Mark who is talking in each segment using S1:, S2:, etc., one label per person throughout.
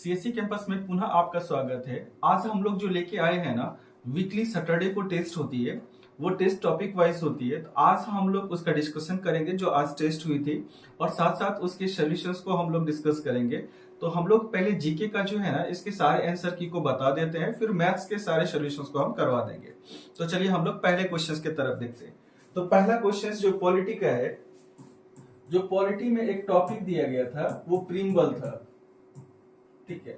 S1: CSC campus में पुनः आपका स्वागत है। आज हम लोग जो लेके आए हैं ना, वीकली सैटरडे को टेस्ट होती है, वो टेस्ट टॉपिक वाइज होती है। तो आज हम लोग उसका डिस्कशन करेंगे जो आज टेस्ट हुई थी, और साथ साथ उसके सॉल्यूशंस को हम लोग डिस्कस करेंगे। तो हम लोग पहले जीके का जो है ना, इसके सारे आंसर की को बता देते हैं, फिर मैथ्स के सारे सॉल्यूशंस को हम करवा देंगे। तो चलिए हम लोग पहले क्वेश्चन की तरफ देखते हैं। तो पहला क्वेश्चन जो पॉलिटी का है, जो पॉलिटी में एक टॉपिक दिया गया था वो प्रीम्बल था। ठीक है,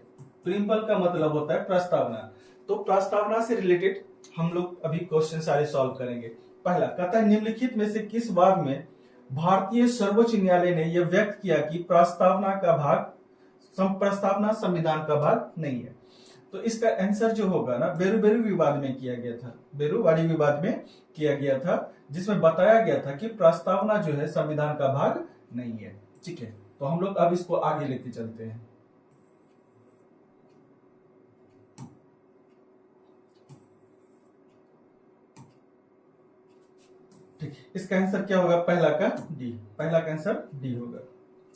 S1: प्रीम्बल का मतलब होता है प्रस्तावना। तो प्रस्तावना से रिलेटेड हम लोग अभी क्वेश्चन सारे सॉल्व करेंगे। पहला कहता है, निम्नलिखित में से किस वाद में भारतीय सर्वोच्च न्यायालय ने यह व्यक्त किया कि प्रस्तावना संविधान का भाग नहीं है। तो इसका आंसर जो होगा ना, बेरू विवाद में किया गया था। बेरूवाड़ी विवाद में किया गया था, जिसमें बताया गया था कि प्रस्तावना जो है संविधान का भाग नहीं है। ठीक है, तो हम लोग अब इसको आगे लेके चलते हैं। ठीक है, इसका आंसर क्या होगा? पहला का डी, पहला का आंसर डी होगा।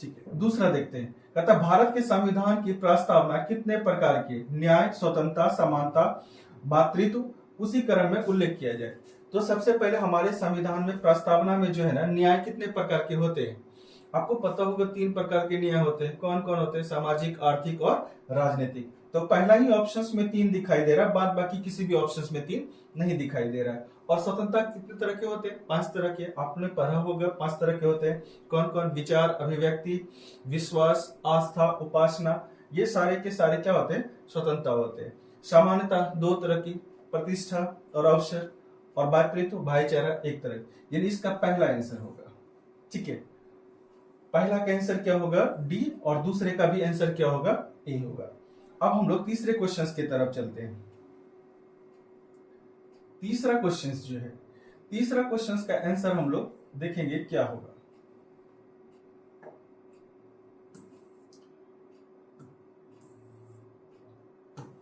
S1: ठीक है, दूसरा देखते हैं। कहता भारत के संविधान की प्रस्तावना कितने प्रकार के न्याय, स्वतंत्रता, समानता, भातृत्व उसी क्रम में उल्लेख किया जाए। तो सबसे पहले हमारे संविधान में प्रस्तावना में जो है ना, न्याय कितने प्रकार के होते हैं? आपको पता होगा 3 प्रकार के न्याय होते हैं। कौन कौन होते हैं? सामाजिक, आर्थिक और राजनीतिक। तो पहला ही ऑप्शंस में 3 दिखाई दे रहा है, बाद बाकी किसी भी ऑप्शंस में 3 नहीं दिखाई दे रहा है। और स्वतंत्रता कितने तरह के होते हैं? 5 तरह के। आपने पढ़ा होगा 5 तरह के होते हैं। कौन कौन? विचार, अभिव्यक्ति, विश्वास, आस्था, उपासना, ये सारे के सारे क्या होते हैं? स्वतंत्रता होते हैं। सामान्यता 2 तरह की, प्रतिष्ठा और अवसर, और भातृत्व, भाईचारा 1 तरह। यानी इसका पहला आंसर होगा। ठीक है, पहला का आंसर क्या होगा? डी, और दूसरे का भी आंसर क्या होगा? ए होगा। अब हम लोग तीसरे क्वेश्चंस की तरफ चलते हैं। तीसरा क्वेश्चन जो है, तीसरा क्वेश्चन का आंसर हम लोग देखेंगे क्या होगा।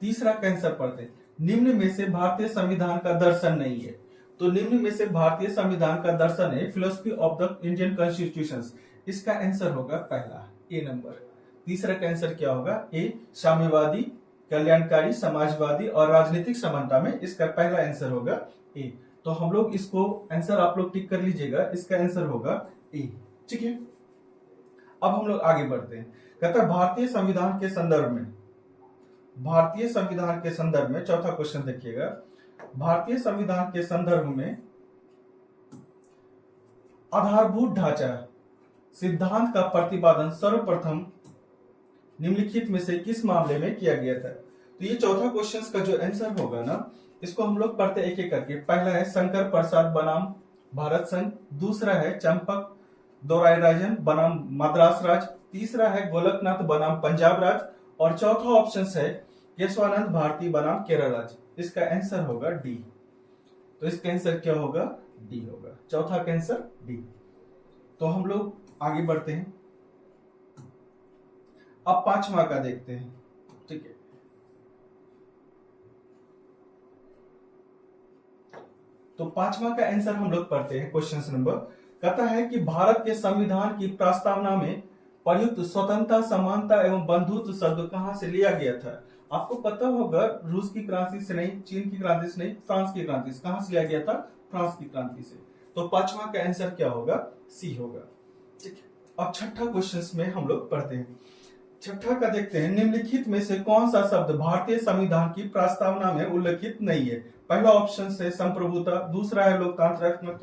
S1: तीसरा का आंसर पढ़ते हैं। निम्न में से भारतीय संविधान का दर्शन नहीं है। तो निम्न में से भारतीय संविधान का दर्शन है philosophy of the Indian constitution. इसका आंसर होगा पहला, ए नंबर। तीसरा का आंसर क्या होगा? ए, साम्यवादी, कल्याणकारी, समाजवादी और राजनीतिक समानता में इसका पहला आंसर होगा ए। तो हम लोग इसको आंसर आप लोग टिक कर लीजिएगा, इसका आंसर होगा ए। ठीक है, अब हम लोग आगे बढ़ते हैं। कहता है भारतीय संविधान के संदर्भ में, भारतीय संविधान के संदर्भ में चौथा क्वेश्चन देखिएगा। भारतीय संविधान के संदर्भ में आधारभूत ढांचा सिद्धांत का प्रतिपादन सर्वप्रथम निम्नलिखित में से किस मामले में किया गया था? तो ये चौथा क्वेश्चन का जो आंसर होगा ना, इसको हम लोग पढ़ते एक एक करके। पहला है शंकर प्रसाद बनाम भारत संघ, दूसरा है चंपक दोरायराजन बनाम मद्रास राज, तीसरा है गोलकनाथ बनाम पंजाब राज, और चौथा ऑप्शन है केशवानंद भारती बनाम केरल राज। इसका आंसर होगा डी। तो इसका आंसर क्या होगा? डी होगा। चौथा का आंसर डी। तो हम लोग आगे बढ़ते हैं। अब पांचवा का देखते हैं। ठीक है, तो पांचवा का आंसर हम लोग पढ़ते हैं। क्वेश्चन नंबर कहता है कि भारत के संविधान की प्रस्तावना में प्रयुक्त स्वतंत्रता, समानता एवं बंधुत्व शब्द कहां से लिया गया था? आपको पता होगा रूस की क्रांति से नहीं, चीन की क्रांति से नहीं, फ्रांस की क्रांति से। कहां से लिया गया था? फ्रांस की क्रांति से। तो पांचवा का आंसर क्या होगा? सी होगा। ठीक है, अब छठा क्वेश्चन में हम लोग पढ़ते हैं। छठा का देखते हैं। निम्नलिखित में से कौन सा शब्द भारतीय संविधान की प्रस्तावना में उल्लेखित नहीं है? पहला ऑप्शन है संप्रभुता, दूसरा है लोकतांत्रिक,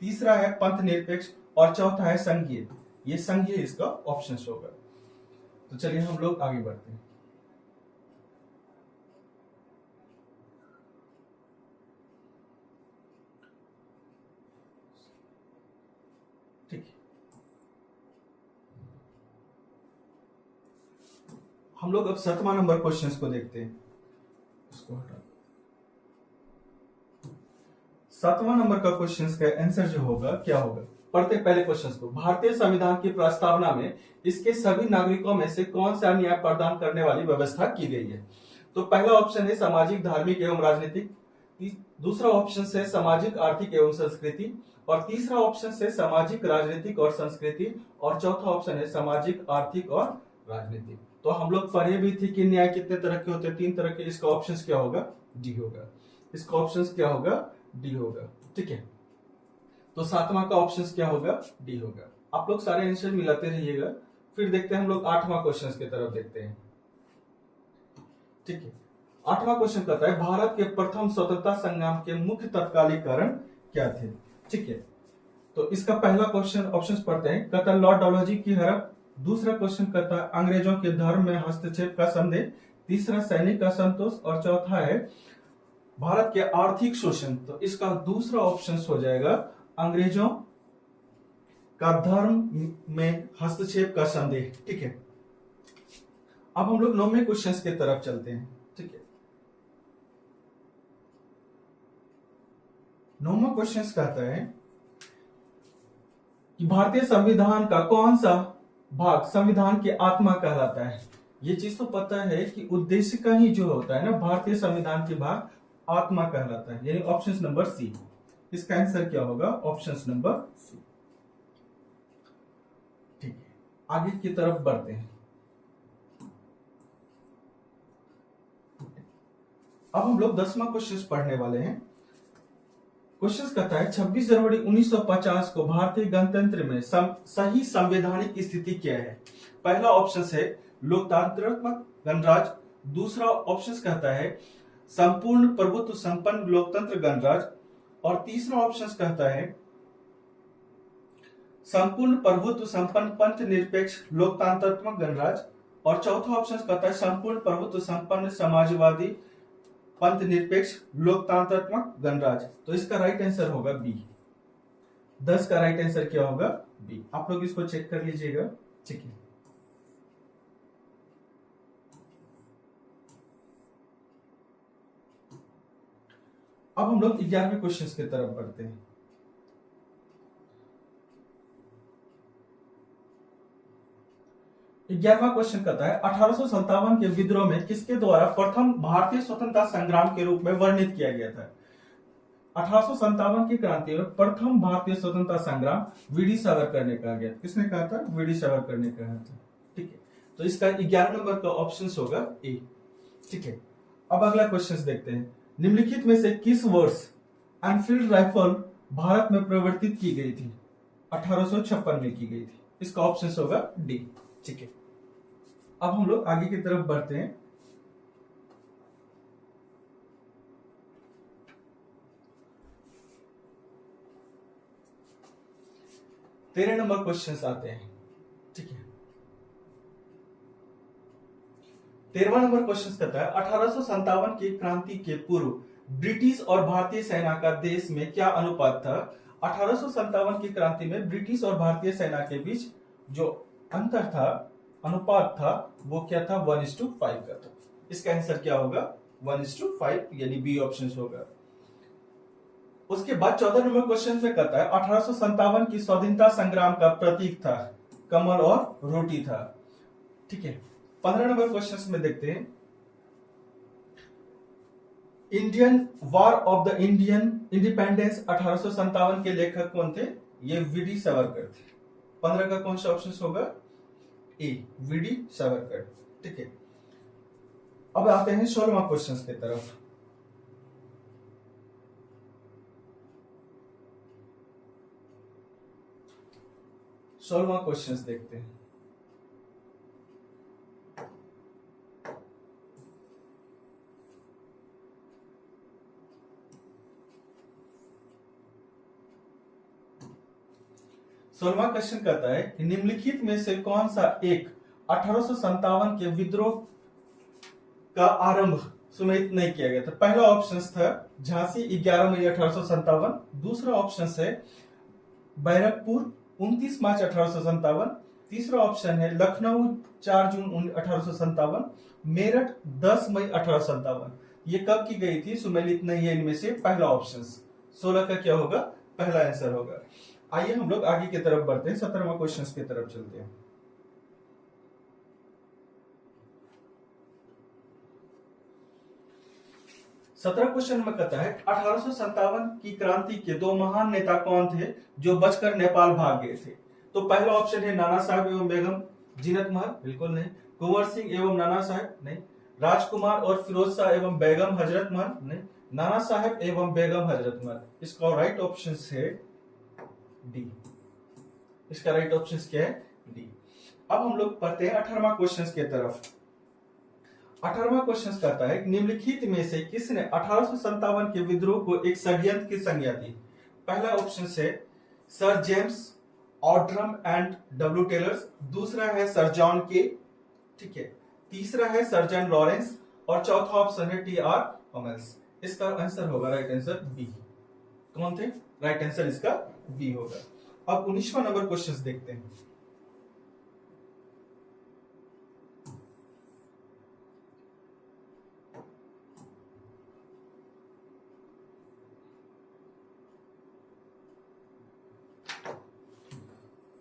S1: तीसरा है पंथ निरपेक्ष, और चौथा है संघीय। ये संघीय इसका ऑप्शन होगा। तो चलिए हम लोग आगे बढ़ते हैं। ठीक है, हम लोग अब 7वां नंबर क्वेश्चन को देखते हैं। इसको हटा। 7वां नंबर का क्वेश्चन का आंसर जो होगा क्या होगा? पढ़ते पहले क्वेश्चन को। भारतीय संविधान की प्रस्तावना में इसके सभी नागरिकों में से कौन सा न्याय प्रदान करने वाली व्यवस्था की गई है? तो पहला ऑप्शन है सामाजिक, धार्मिक एवं राजनीतिक, दूसरा ऑप्शन है सामाजिक, आर्थिक एवं संस्कृति, और तीसरा ऑप्शन है सामाजिक, राजनीतिक और संस्कृति, और चौथा ऑप्शन है सामाजिक, आर्थिक और राजनीतिक। तो हम लोग पढ़े भी थे कि न्याय कितने तरह के होते हैं, 3 तरह के। इसका ऑप्शन क्या होगा? डी होगा। इसका ऑप्शन क्या होगा? डी होगा। ठीक है, तो 7वां का ऑप्शन क्या होगा? डी होगा। आप लोग सारे आंसर मिलाते रहिएगा। फिर देखते हैं हम लोग 8वां क्वेश्चन की तरफ देखते हैं। ठीक है, 8वां क्वेश्चन कहता है भारत के प्रथम स्वतंत्रता संग्राम के मुख्य तत्कालीन कारण क्या थे? ठीक है, तो इसका पहला क्वेश्चन ऑप्शंस पढ़ते हैं। कहता है लॉर्ड डलहौजी की हड़प। दूसरा क्वेश्चन कहता है अंग्रेजों के धर्म में हस्तक्षेप का संदेह। तीसरा सैनिक असंतोष। और चौथा है भारत के आर्थिक शोषण। तो इसका दूसरा ऑप्शन हो जाएगा अंग्रेजों का धर्म में हस्तक्षेप का संदेह। ठीक है, अब हम लोग 9वें क्वेश्चन की तरफ चलते हैं। ठीक है, 9वां क्वेश्चन कहता है कि भारतीय संविधान का कौन सा भाग संविधान की आत्मा कहलाता है? ये चीज तो पता है कि उद्देश्य का ही जो होता है ना, भारतीय संविधान के भाग आत्मा कहलाता है, यानी ऑप्शन नंबर सी। इसका आंसर क्या होगा? Option number C. ठीक है, आगे की तरफ बढ़ते हैं। अब हम लोग 10वां क्वेश्चन पढ़ने वाले हैं। क्वेश्चन कहता है 26 जनवरी 1950 को भारतीय गणतंत्र में सही संवैधानिक स्थिति क्या है? पहला ऑप्शन है लोकतांत्रात्मक गणराज्य। दूसरा ऑप्शन कहता है संपूर्ण प्रभुत्व संपन्न लोकतंत्र गणराज्य। और तीसरा ऑप्शन कहता है संपूर्ण प्रभुत्व संपन्न पंथ निरपेक्ष लोकतांत्रात्मक गणराज्य। और चौथा ऑप्शन कहता है संपूर्ण प्रभुत्व संपन्न समाजवादी पंथ निरपेक्ष लोकतांत्रात्मक गणराज्य। तो इसका राइट आंसर होगा बी। 10 का राइट आंसर क्या होगा? बी। आप लोग इसको चेक कर लीजिएगा। ठीक है, अब हम लोग 11वें क्वेश्चन की तरफ बढ़ते हैं। ग्यारहवां क्वेश्चन कहता है 1857 के विद्रोह में किसके द्वारा प्रथम भारतीय स्वतंत्रता संग्राम के रूप में वर्णित किया गया था? 1857 की क्रांति में प्रथम भारतीय स्वतंत्रता संग्राम वीडी सावरकर ने कहा गया। किसने कहा था? वीडी सावरकर ने कहा था। ठीक है, तो इसका 11 नंबर का ऑप्शन होगा ए। ठीक है, अब अगला क्वेश्चन देखते हैं। निम्नलिखित में से किस वर्ष एनफील्ड राइफल भारत में प्रवर्तित की गई थी? 1856 में की गई थी। इसका ऑप्शन होगा डी। ठीक है, अब हम लोग आगे की तरफ बढ़ते हैं। तेरह नंबर क्वेश्चन आते हैं। ठीक है, 13वां नंबर क्वेश्चन कहता है 1857 की क्रांति के पूर्व ब्रिटिश और भारतीय सेना का देश में क्या अनुपात था? 1857 की क्रांति में ब्रिटिश और भारतीय सेना के बीच जो अंतर था, अनुपात था, वो क्या था? 1:5 का था। इसका आंसर क्या होगा? 1:5, यानी बी ऑप्शन होगा। उसके बाद 14 नंबर क्वेश्चन में कहता है 1857 की स्वाधीनता संग्राम का प्रतीक था कमल और रोटी था। ठीक है, 15 नंबर क्वेश्चन में देखते हैं Indian war of the Indian independence 1857 के लेखक कौन थे? ये वीडी सावरकर थे। 15 का कौन सा ऑप्शन होगा? ए, वीडी सावरकर। ठीक है, अब आते हैं 16वां क्वेश्चन की तरफ। सोलहवां क्वेश्चन देखते हैं। सोलहवां क्वेश्चन कहता है कि निम्नलिखित में से कौन सा एक 1857 के विद्रोह का आरंभ सुमेलित नहीं किया गया था? पहला ऑप्शन था झांसी 11 मई 1857। दूसरा ऑप्शन है बैरकपुर 29 मार्च 1857। तीसरा ऑप्शन है लखनऊ 4 जून 1857। मेरठ 10 मई 1857। ये कब की गई थी? सुमेलित नहीं है इनमें से पहला ऑप्शन। 16 का क्या होगा? पहला आंसर होगा। आइए हम लोग आगे की तरफ बढ़ते हैं, 17वां क्वेश्चन की तरफ चलते हैं। सत्रह क्वेश्चन में कहता है 1857 की क्रांति के दो महान नेता कौन थे जो बचकर नेपाल भाग गए थे? तो पहला ऑप्शन है नाना साहब एवं बेगम जीनत महल, बिल्कुल नहीं। कुंवर सिंह एवं नाना साहेब नहीं, राजकुमार और फिरोज शाह एवं बेगम हजरत महल नहीं, नाना साहेब एवं बेगम हजरत महल। इसका राइट ऑप्शन है डी। इसका राइट ऑप्शन क्या है? डी। अब हम लोग पढ़ते हैं 18वां क्वेश्चन के तरफ। 18वां क्वेश्चन कहता है निम्नलिखित में से किसने 1857 के विद्रोह को एक षड्यंत्र की संज्ञा दी? पहला ऑप्शन है sir James Outram and W Taylors, दूसरा है सर जॉन के, ठीक है, तीसरा है सर जॉन लॉरेंस और चौथा ऑप्शन है टी आर होमेल्स। इसका आंसर होगा राइट आंसर बी। कौन थे? राइट आंसर इसका बी होगा। अब 19वां नंबर क्वेश्चन देखते हैं।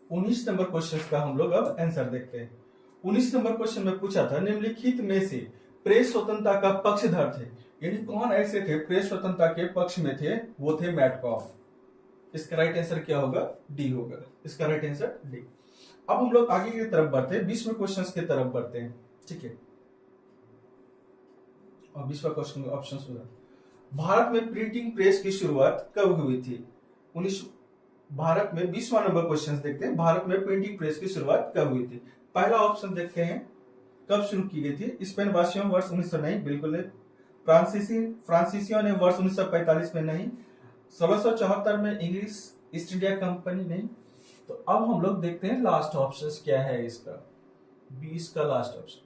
S1: उन्नीस नंबर क्वेश्चन का हम लोग अब आंसर देखते हैं। 19 नंबर क्वेश्चन में पूछा था निम्नलिखित में से प्रेस स्वतंत्रता का पक्षधर थे, यानी कौन ऐसे थे प्रेस स्वतंत्रता के पक्ष में थे? वो थे मैटकॉफ। इसका राइट आंसर क्या होगा? डी होगा। इसका राइट आंसर डी। अब हम लोग आगे की तरफ बढ़ते हैं, 20वें क्वेश्चन की तरफ बढ़ते हैं, ठीक है। और 20वां क्वेश्चन ऑप्शन सुना, भारत में प्रिंटिंग प्रेस की शुरुआत कब हुई थी? भारत में 20वां नंबर क्वेश्चन देखते हैं, भारत में प्रिंटिंग प्रेस की शुरुआत कब हुई थी? पहला ऑप्शन देखते हैं कब शुरू की गई थी। स्पेन वासियों वर्ष 1900 नहीं, बिल्कुल नहीं। फ्रांसीसियों ने वर्ष 1945 में नहीं। 1674 में इंग्लिश ईस्ट इंडिया कंपनी नहीं। तो अब हम लोग देखते हैं लास्ट ऑप्शन क्या है इसका। 20 का लास्ट ऑप्शन,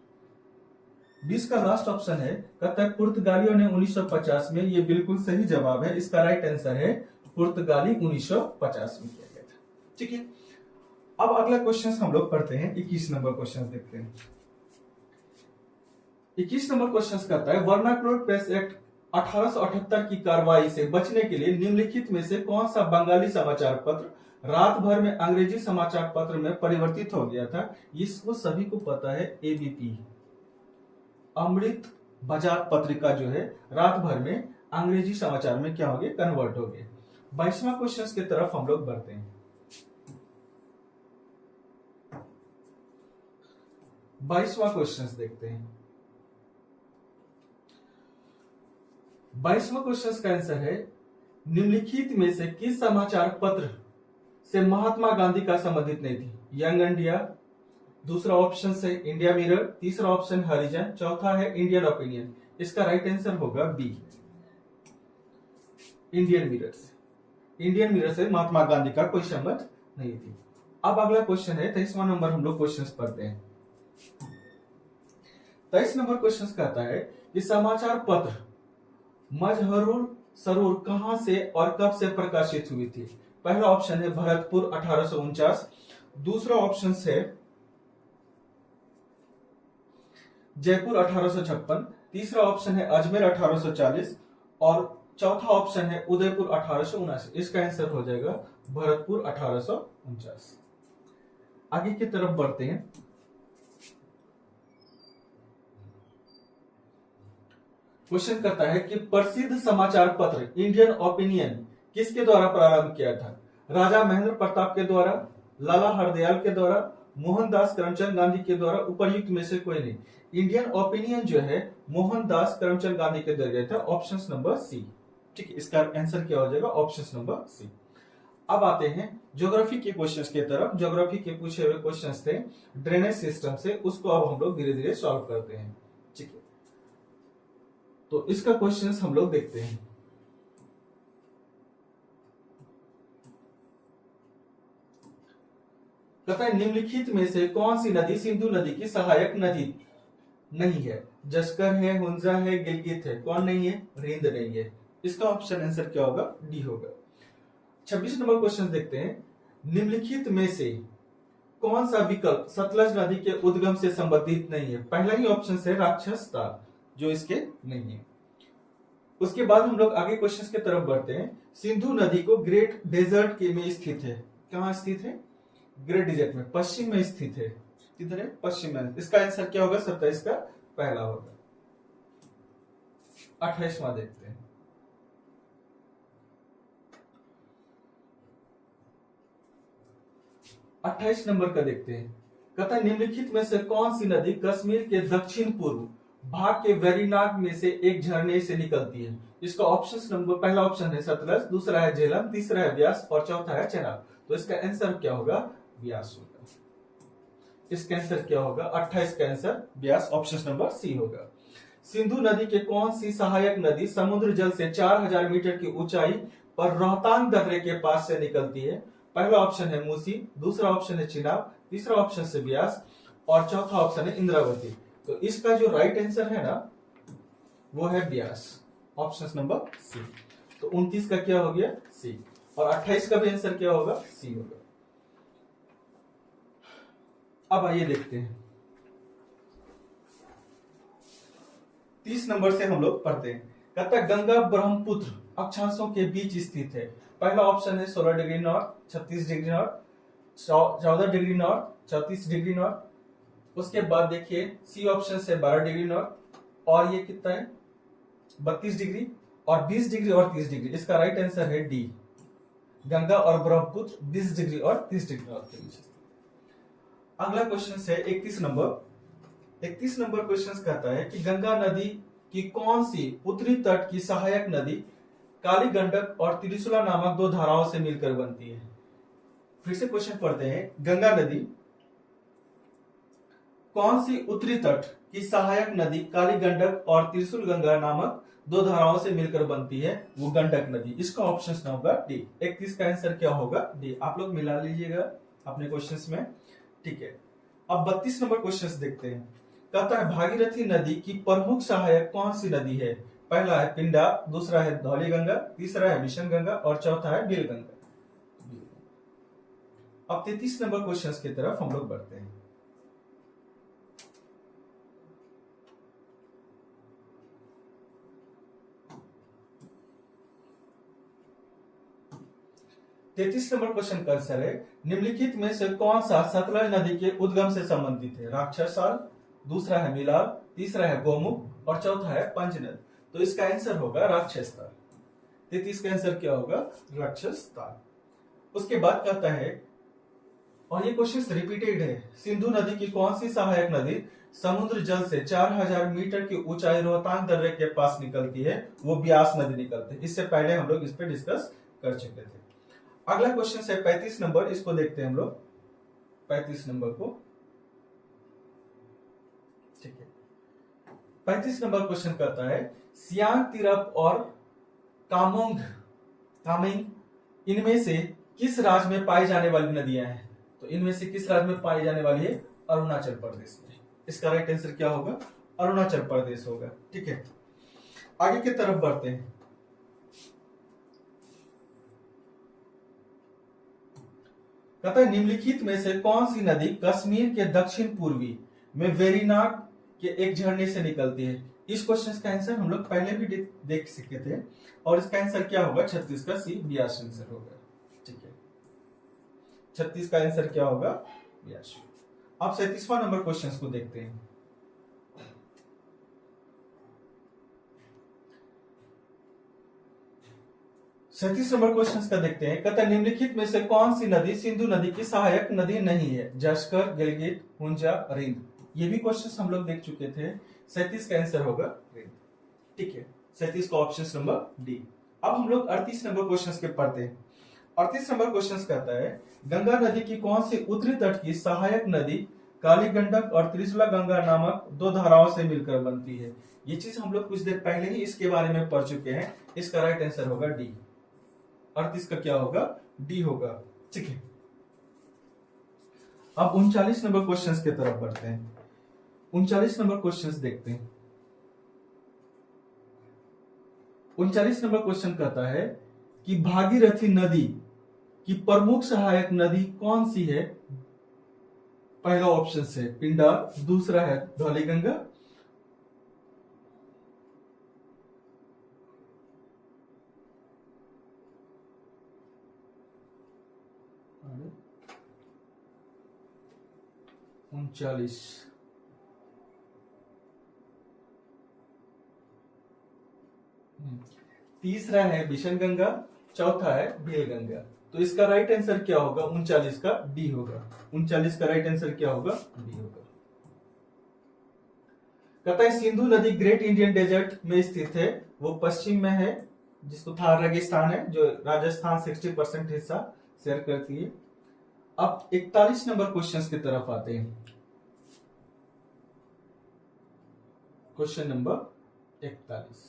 S1: 20 का लास्ट ऑप्शन है कहता है पुर्तगालियों ने 1950 में। ये बिल्कुल सही जवाब है। इसका राइट आंसर है पुर्तगाली 1950 में किया गया था, ठीक है। अब अगला क्वेश्चन हम लोग पढ़ते हैं, 21 नंबर क्वेश्चन देखते हैं। 21 नंबर क्वेश्चन कहता है वर्नाक्युलर प्रेस एक्ट 1878 की कार्रवाई से बचने के लिए निम्नलिखित में से कौन सा बंगाली समाचार पत्र रात भर में अंग्रेजी समाचार पत्र में परिवर्तित हो गया था? इसको सभी को पता है, एबीपी अमृत बाजार पत्रिका जो है रात भर में अंग्रेजी समाचार में क्या हो गया? कन्वर्ट हो गए। 22वां क्वेश्चन की तरफ हम लोग बढ़ते हैं। 22वां क्वेश्चन देखते हैं। 22वां क्वेश्चन का आंसर है निम्नलिखित में से किस समाचार पत्र से महात्मा गांधी का संबंधित नहीं थी? यंग इंडिया, दूसरा ऑप्शन है इंडिया मिरर, तीसरा ऑप्शन हरिजन, चौथा है इंडियन ओपिनियन। इसका राइट आंसर होगा बी, इंडियन मिरर से। इंडियन मिरर से महात्मा गांधी का कोई संबंध नहीं थी। अब अगला क्वेश्चन है 23वां नंबर हम लोग क्वेश्चन पढ़ते हैं। 23 नंबर क्वेश्चन कहता है कि समाचार पत्र मजहरुल सरूर कहां से और कब से प्रकाशित हुई थी? पहला ऑप्शन है भरतपुर 1849, दूसरा ऑप्शन है जयपुर 1856, तीसरा ऑप्शन है अजमेर 1840 और चौथा ऑप्शन है उदयपुर 1879। इसका आंसर हो जाएगा भरतपुर 1849। आगे की तरफ बढ़ते हैं। क्वेश्चन करता है कि प्रसिद्ध समाचार पत्र इंडियन ओपिनियन किसके द्वारा प्रारंभ किया था? राजा महेंद्र प्रताप के द्वारा, लाला हरदयाल के द्वारा, मोहनदास करमचंद गांधी के द्वारा, उपर्युक्त में से कोई नहीं। इंडियन ओपिनियन जो है मोहनदास करमचंद गांधी के द्वारा था, ऑप्शन नंबर सी, ठीक है। इसका आंसर क्या हो जाएगा? Option number C. अब आते हैं ज्योग्राफी के क्वेश्चंस की तरफ। ज्योग्राफी के पूछे हुए क्वेश्चंस थे ड्रेनेज सिस्टम से, उसको अब हम लोग धीरे धीरे सॉल्व करते हैं, ठीक है। तो इसका क्वेश्चंस हम लोग देखते हैं। कहता है निम्नलिखित में से कौन सी नदी सिंधु नदी की सहायक नदी नहीं है? जस्कर है, हुंजा है, गिलगित है। कौन नहीं है? रिंद नहीं है। इसका ऑप्शन आंसर क्या होगा? डी होगा। 26 नंबर क्वेश्चन देखते हैं। निम्नलिखित में से कौन सा विकल्प सतलज नदी के उद्गम से संबंधित नहीं है? पहला ही ऑप्शन है राक्षस ताल, जो इसके नहीं है। उसके बाद हम लोग आगे क्वेश्चन की तरफ बढ़ते हैं। सिंधु नदी को ग्रेट डेजर्ट के में स्थित है। कहां स्थित है? ग्रेट डेजर्ट में, पश्चिम में स्थित है। किधर है? पश्चिम में। इसका आंसर क्या होगा? 27 का पहला होगा। 28वां देखते हैं। अट्ठाईस नंबर का देखते हैं। कहता है निम्नलिखित में से कौन सी नदी कश्मीर के दक्षिण पूर्व भाग के वेरीनाग में से एक झरने से निकलती है? इसका ऑप्शन नंबर, पहला ऑप्शन है सतलज, दूसरा है झेलम, तीसरा है व्यास और चौथा है चेनाब। तो इसका आंसर क्या होगा? व्यास होगा। इसका आंसर क्या होगा? 28 का आंसर व्यास, ऑप्शन नंबर सी होगा। सिंधु नदी के कौन सी सहायक नदी समुद्र जल से 4000 मीटर की ऊंचाई पर रोहतांग दर्रे के पास से निकलती है? पहला ऑप्शन है मूसी, दूसरा ऑप्शन है चिनाब, तीसरा ऑप्शन से व्यास और चौथा ऑप्शन है इंद्रावती। तो इसका जो राइट आंसर है ना वो है व्यास, ऑप्शन नंबर सी। तो 29 का क्या हो गया? सी। और 28 का भी आंसर क्या होगा? सी होगा। अब आइए देखते हैं 30 नंबर से हम लोग पढ़ते हैं। कहता है गंगा ब्रह्मपुत्र अक्षांशों के बीच स्थित है। पहला ऑप्शन है 16 degree north, 36 degree north, 14 degree north, 34 degree north. उसके बाद देखिए सी ऑप्शन से 12 डिग्री नॉर्थ और ये कितना है 32 डिग्री और 20 डिग्री और 30 डिग्री। इसका राइट आंसर है डी, गंगा और ब्रह्मपुत्र 20 डिग्री और 30 डिग्री नॉर्थ के बीच। अगला क्वेश्चन है 31 नंबर। 31 नंबर क्वेश्चन कहता है कि गंगा नदी की कौन सी उत्तरी तट की सहायक नदी काली गंडक और त्रिशूला नामक दो धाराओं से मिलकर बनती है? फिर से क्वेश्चन पढ़ते हैं। गंगा नदी कौन सी उत्तरी तट की सहायक नदी काली गंडक और त्रिशूल गंगा नामक दो धाराओं से मिलकर बनती है? वो गंडक नदी। इसका ऑप्शन होगा डी। 31 का आंसर क्या होगा? डी। आप लोग मिला लीजिएगा अपने क्वेश्चंस में, ठीक है। अब 32 नंबर क्वेश्चन देखते हैं। कहता है भागीरथी नदी की प्रमुख सहायक कौन सी नदी है? पहला है पिंडा, दूसरा है धौली गंगा, तीसरा है मिशन गंगा और चौथा है बेल गंगा। अब 33 नंबर क्वेश्चन की तरफ हम लोग बढ़ते हैं। तैतीस नंबर क्वेश्चन का आंसर है निम्नलिखित में से कौन सा सतलज नदी के उद्गम से संबंधित है? राक्षसाल, दूसरा है मिलाव, तीसरा है गोमुख और चौथा है पंचनद। तो इसका आंसर होगा राक्षसताल। 33 का आंसर क्या होगा? राक्षसताल। उसके बाद कहता है, और ये क्वेश्चन रिपीटेड है, सिंधु नदी की कौन सी सहायक नदी समुद्र जल से 4000 मीटर की ऊंचाई रोहतांग दर्रे के पास निकलती है? वो ब्यास नदी निकलती है। इससे पहले हम लोग इस पे डिस्कस कर चुके थे। अगला क्वेश्चन है 35 नंबर, इसको देखते हैं हम लोग 35 नंबर को, ठीक है। 35 नंबर क्वेश्चन कहता है सियांग, तिरप और कामेंग इनमें से किस राज्य में पाई जाने वाली नदियां हैं? तो इनमें से किस राज्य में पाई जाने वाली है? अरुणाचल प्रदेश में। इसका राइट आंसर क्या होगा? अरुणाचल प्रदेश होगा, ठीक है। आगे की तरफ बढ़ते हैं। कहता है निम्नलिखित में से कौन सी नदी कश्मीर के दक्षिण पूर्वी में वेरीनाग के एक झरने से निकलती है? इस क्वेश्चन का आंसर हम लोग पहले भी देख सके थे और इसका आंसर क्या होगा? 36 का सी, व्यास आंसर होगा, ठीक है। 36 का आंसर क्या होगा? व्यास। अब 37वां नंबर क्वेश्चन को देखते हैं। सैतीस नंबर क्वेश्चन का देखते हैं। कहता है निम्नलिखित में से कौन सी नदी सिंधु नदी की सहायक नदी नहीं है? जस्कर, गिलगित, हुंजा, रिंद। ये भी क्वेश्चन हम लोग देख चुके थे। 37 का आंसर होगा रिंद, ठीक है। 37 का ऑप्शन नंबर डी। अब हम लोग 38 नंबर क्वेश्चन के पढ़ते हैं। 38 नंबर क्वेश्चन कहता है गंगा नदी की कौन सी उत्तरी तट की सहायक नदी काली गंडक और त्रिशूला गंगा नामक दो धाराओं से मिलकर बनती है? ये चीज हम लोग कुछ देर पहले ही इसके बारे में पढ़ चुके हैं। इसका राइट आंसर होगा डी। 38 का क्या होगा? डी होगा, ठीक है। अब 39 नंबर क्वेश्चन की तरफ बढ़ते हैं। 39 नंबर क्वेश्चन देखते हैं। 39 नंबर क्वेश्चन कहता है कि भागीरथी नदी की प्रमुख सहायक नदी कौन सी है? पहला ऑप्शन है पिंडार, दूसरा है धौली गंगा, उनचालीस, तीसरा है बिशन गंगा, चौथा है भेल गंगा। तो इसका राइट आंसर क्या होगा? 39 का डी होगा। 39 का राइट आंसर क्या होगा? डी होगा। कहता है सिंधु नदी ग्रेट इंडियन डेजर्ट में स्थित है, वो पश्चिम में है, जिसको थार रेगिस्तान है, जो राजस्थान 60% हिस्सा शेयर करती है। अब 41 नंबर क्वेश्चन की तरफ आते हैं। Question number 41।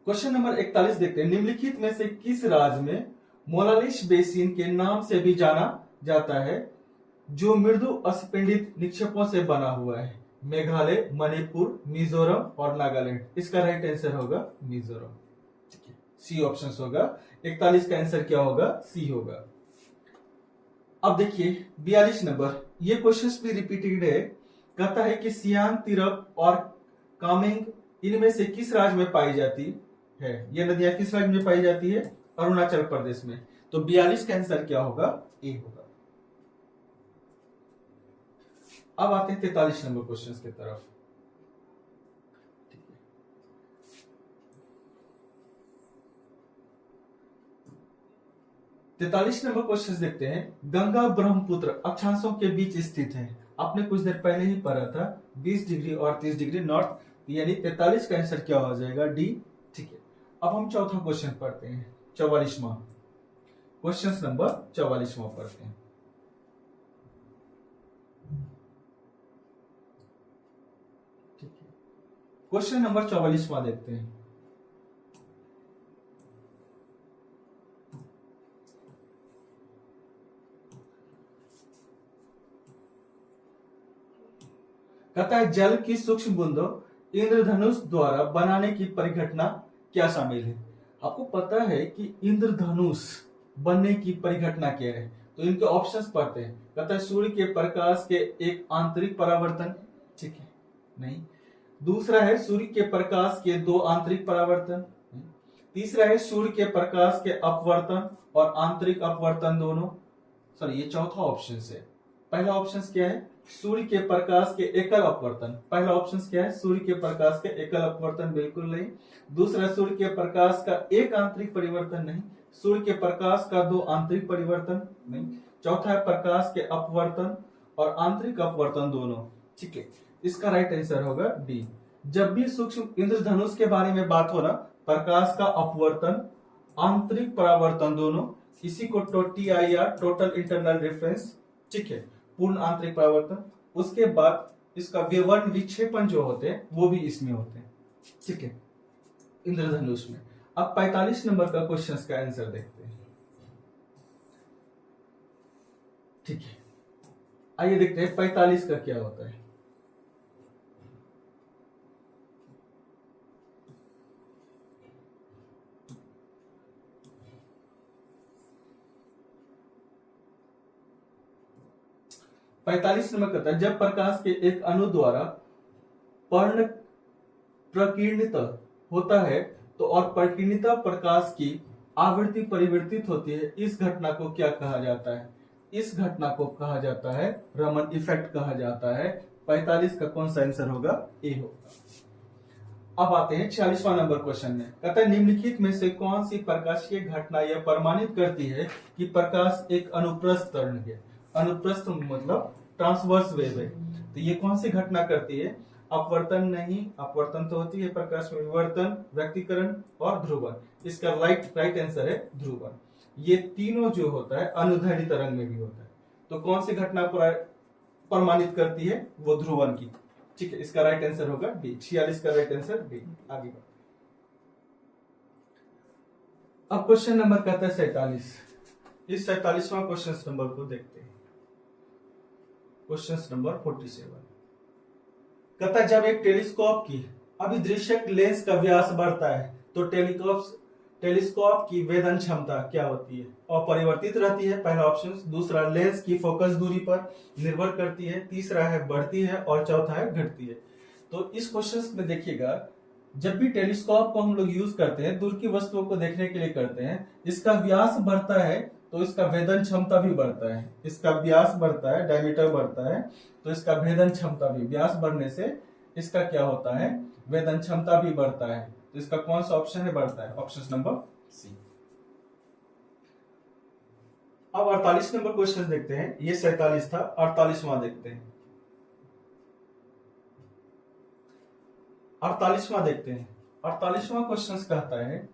S1: क्वेश्चन नंबर 41 देखते हैं। निम्नलिखित में से किस राज्य में मोनालिस बेसिन के नाम से भी जाना जाता है, जो मृदु अस्पिंडित निक्षेपों से बना हुआ है? मेघालय, मणिपुर, मिजोरम और नागालैंड। इसका राइट आंसर होगा मिजोरम। ठीक है, सी ऑप्शन होगा। 41 का आंसर क्या होगा? सी होगा। अब देखिए 42 नंबर, ये क्वेश्चन भी रिपीटेड है। कहता है कि सियांग, तिरप और कामेंग इनमें से किस राज्य में पाई जाती है? ये नदियां किस राज्य में पाई जाती है? अरुणाचल प्रदेश में। तो 42 का आंसर क्या होगा? ए होगा। अब आते हैं 43 नंबर क्वेश्चन की तरफ। 43 नंबर क्वेश्चन देखते हैं। गंगा ब्रह्मपुत्र अक्षांशों के बीच स्थित है। आपने कुछ देर पहले ही पढ़ा था 20 डिग्री और 30 डिग्री नॉर्थ, यानी 43 का आंसर क्या हो जाएगा? डी। ठीक है, अब हम चौथा क्वेश्चन पढ़ते हैं, 44वां क्वेश्चन नंबर 44वां पढ़ते हैं। ठीक है, क्वेश्चन नंबर 44वां देखते हैं। कहता है जल की सूक्ष्म बूंदों इंद्रधनुष द्वारा बनाने की परिघटना क्या शामिल है? आपको पता है कि इंद्रधनुष बनने की परिघटना क्या है? तो इनके ऑप्शंस पढ़ते हैं। कहता है सूर्य के प्रकाश के एक आंतरिक परावर्तन, ठीक है, नहीं। दूसरा है सूर्य के प्रकाश के दो आंतरिक परावर्तन। तीसरा है सूर्य के प्रकाश के अपवर्तन और आंतरिक अपवर्तन दोनों। सॉरी, ये चौथा ऑप्शन है। पहला ऑप्शन क्या है? सूर्य के प्रकाश के एकल अपवर्तन। पहला ऑप्शन क्या है? सूर्य के प्रकाश के एकल अपवर्तन, बिल्कुल नहीं। दूसरा सूर्य के प्रकाश का एक आंतरिक परिवर्तन, नहीं। सूर्य के प्रकाश का दो आंतरिक परिवर्तन, नहीं। चौथा है प्रकाश के अपवर्तन और आंतरिक अपवर्तन दोनों। ठीक है, इसका राइट आंसर होगा डी। जब भी सूक्ष्म इंद्रधनुष के बारे में बात हो ना, प्रकाश का अपवर्तन, आंतरिक परावर्तन दोनों, इसी को TIR, टोटल इंटरनल रेफरेंस, ठीक है, पूर्ण आंतरिक परावर्तन। उसके बाद इसका विवर्ण विक्षेपण जो होते हैं वो भी इसमें होते हैं, ठीक है, इंद्रधनुष में। अब 45 नंबर का क्वेश्चन का आंसर देखते हैं। ठीक है, आइए देखते हैं 45 का क्या होता है। पैंतालीस नंबर कहता है जब प्रकाश के एक अणु द्वारा पर्ण प्रकीर्णित होता है तो और प्रकीर्णित प्रकाश की आवृत्ति परिवर्तित होती है, इस घटना को क्या कहा जाता है? इस घटना को कहा जाता है रमन इफेक्ट कहा जाता है। 45 का कौन सा आंसर होगा? ए होगा। अब आते हैं 46वां नंबर क्वेश्चन में। कहता है निम्नलिखित में से कौन सी प्रकाशीय घटना यह प्रमाणित करती है कि प्रकाश एक अनुप्रस्थ तरंग है? अनुप्रस्थ मतलब ट्रांसवर्स वेव है। तो ये कौन सी घटना करती है? अपवर्तन नहीं, अपवर्तन तो होती है प्रकाश में, विवर्तन, व्यक्तीकरण और ध्रुवन। इसका राइट आंसर है ध्रुवन। ये तीनों जो होता है अनुदैर्ध्य तरंग में भी होता है। तो कौन सी घटना प्रमाणित करती है? वो ध्रुवन की। ठीक है, इसका राइट आंसर होगा डी। 46 का राइट आंसर डी। आगे बढ़ते। अब क्वेश्चन नंबर कहता है 47। इस 47वां क्वेश्चन नंबर को देखते हैं। क्वेश्चन नंबर 47 कहता है जब एक टेलीस्कोप की अभिदृश्यक लेंस का व्यास बढ़ता है तो टेलीस्कोप की वेधन क्षमता क्या होती है? अपरिवर्तित रहती है, पहला ऑप्शन। दूसरा लेंस की फोकस दूरी पर निर्भर करती है। तीसरा है बढ़ती है और चौथा है घटती है। तो इस क्वेश्चन में देखिएगा, जब भी टेलीस्कोप को हम लोग यूज करते हैं, दूर की वस्तुओं को देखने के लिए करते हैं, इसका व्यास बढ़ता है तो इसका वेधन क्षमता भी बढ़ता है। इसका व्यास बढ़ता है, डायमीटर बढ़ता है, तो इसका भेदन क्षमता भी, व्यास बढ़ने से इसका क्या होता है, वेदन क्षमता भी बढ़ता है। तो इसका कौन सा ऑप्शन है, बढ़ता है, ऑप्शन नंबर सी। अब 48 नंबर क्वेश्चन देखते हैं, ये 47 था, 48वां देखते हैं। 48वां देखते हैं। 48वां क्वेश्चन कहता है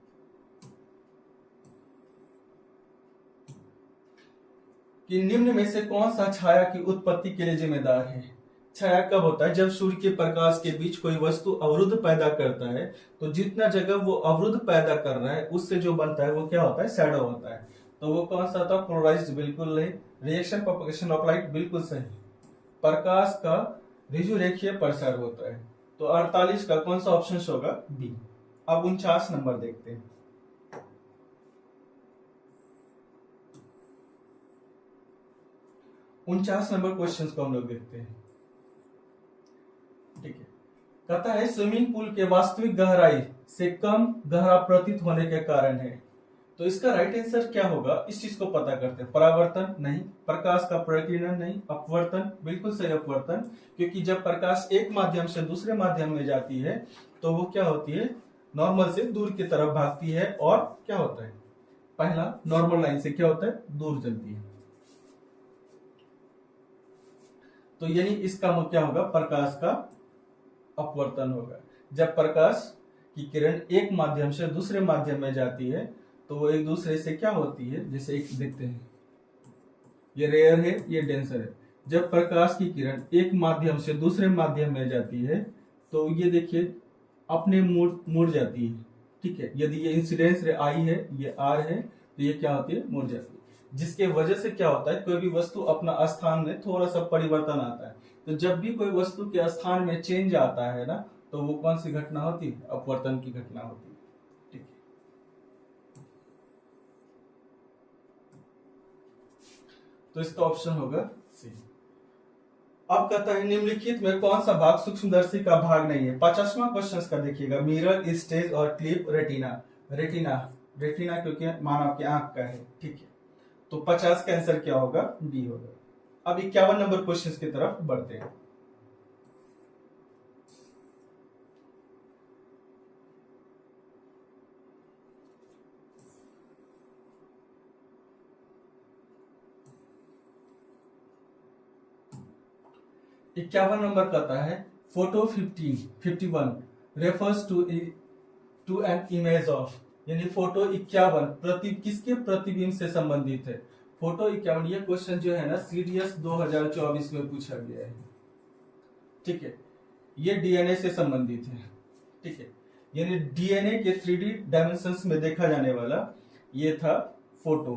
S1: कि निम्न में से कौन सा छाया की उत्पत्ति के लिए जिम्मेदार है। छाया कब होता है, जब सूर्य के प्रकाश के बीच कोई वस्तु अवरुद्ध पैदा करता है, तो जितना जगह वो अवरुद्ध पैदा कर रहा है उससे जो बनता है वो क्या होता है, शैडो होता है। तो वो कौन सा था, पोलराइज्ड, बिल्कुल नहीं। रिएक्शन प्रोपगेशन ऑफ लाइट, बिल्कुल सही। प्रकाश का ऋजु रेखीय प्रसार होता है। तो 48 का कौन सा ऑप्शन होगा, बी। अब 49 नंबर देखते हैं। उनचास नंबर क्वेश्चन को हम लोग देखते हैं। ठीक है, कहता है स्विमिंग पूल के वास्तविक गहराई से कम गहरा प्रतीत होने के कारण है। तो इसका राइट आंसर क्या होगा, इस चीज को पता करते हैं। परावर्तन नहीं, प्रकाश का प्रकीर्णन नहीं, अपवर्तन, बिल्कुल सही अपवर्तन। क्योंकि जब प्रकाश एक माध्यम से दूसरे माध्यम में जाती है तो वो क्या होती है, नॉर्मल से दूर की तरफ भागती है, और क्या होता है, पहला नॉर्मल लाइन से क्या होता है, दूर चलती है। तो यानी इसका क्या होगा, प्रकाश का अपवर्तन होगा। जब प्रकाश की किरण एक माध्यम से दूसरे माध्यम में जाती है तो वो एक दूसरे से क्या होती है, जैसे एक देखते हैं, ये रेयर है, ये डेंसर है। जब प्रकाश की किरण एक माध्यम से दूसरे माध्यम में जाती है तो ये देखिए अपने मुड़ जाती है। ठीक है, यदि ये इंसिडेंस रे आई है, ये आर है, तो ये क्या होती है, मुड़ जाती है। जिसके वजह से क्या होता है, कोई भी वस्तु अपना स्थान में थोड़ा सा परिवर्तन आता है। तो जब भी कोई वस्तु के स्थान में चेंज आता है ना, तो वो कौन सी घटना होती है, अपवर्तन की घटना होती है। ठीक है, तो इसका ऑप्शन होगा सी। अब कहता है निम्नलिखित में कौन सा भाग सूक्ष्मदर्शी का भाग नहीं है। 50वां क्वेश्चन का देखिएगा, मिरर, स्टेज और क्लिप, रेटिना। रेटिना, रेटिना क्योंकि मानव की आंख का है। ठीक है, तो 50 का आंसर क्या होगा, डी होगा। अब 51 नंबर क्वेश्चन की तरफ बढ़ते हैं। इक्यावन नंबर कहता है photo 51 refers to an image of, यानी फोटो 51 किसके प्रतिबिंब से संबंधित है। फोटो 51, ये क्वेश्चन जो है ना सीडीएस 2024 में पूछा गया है। ठीक है, ये डीएनए से संबंधित है। ठीक है, यानी डीएनए के 3D डायमेंशंस में देखा जाने वाला ये था फोटो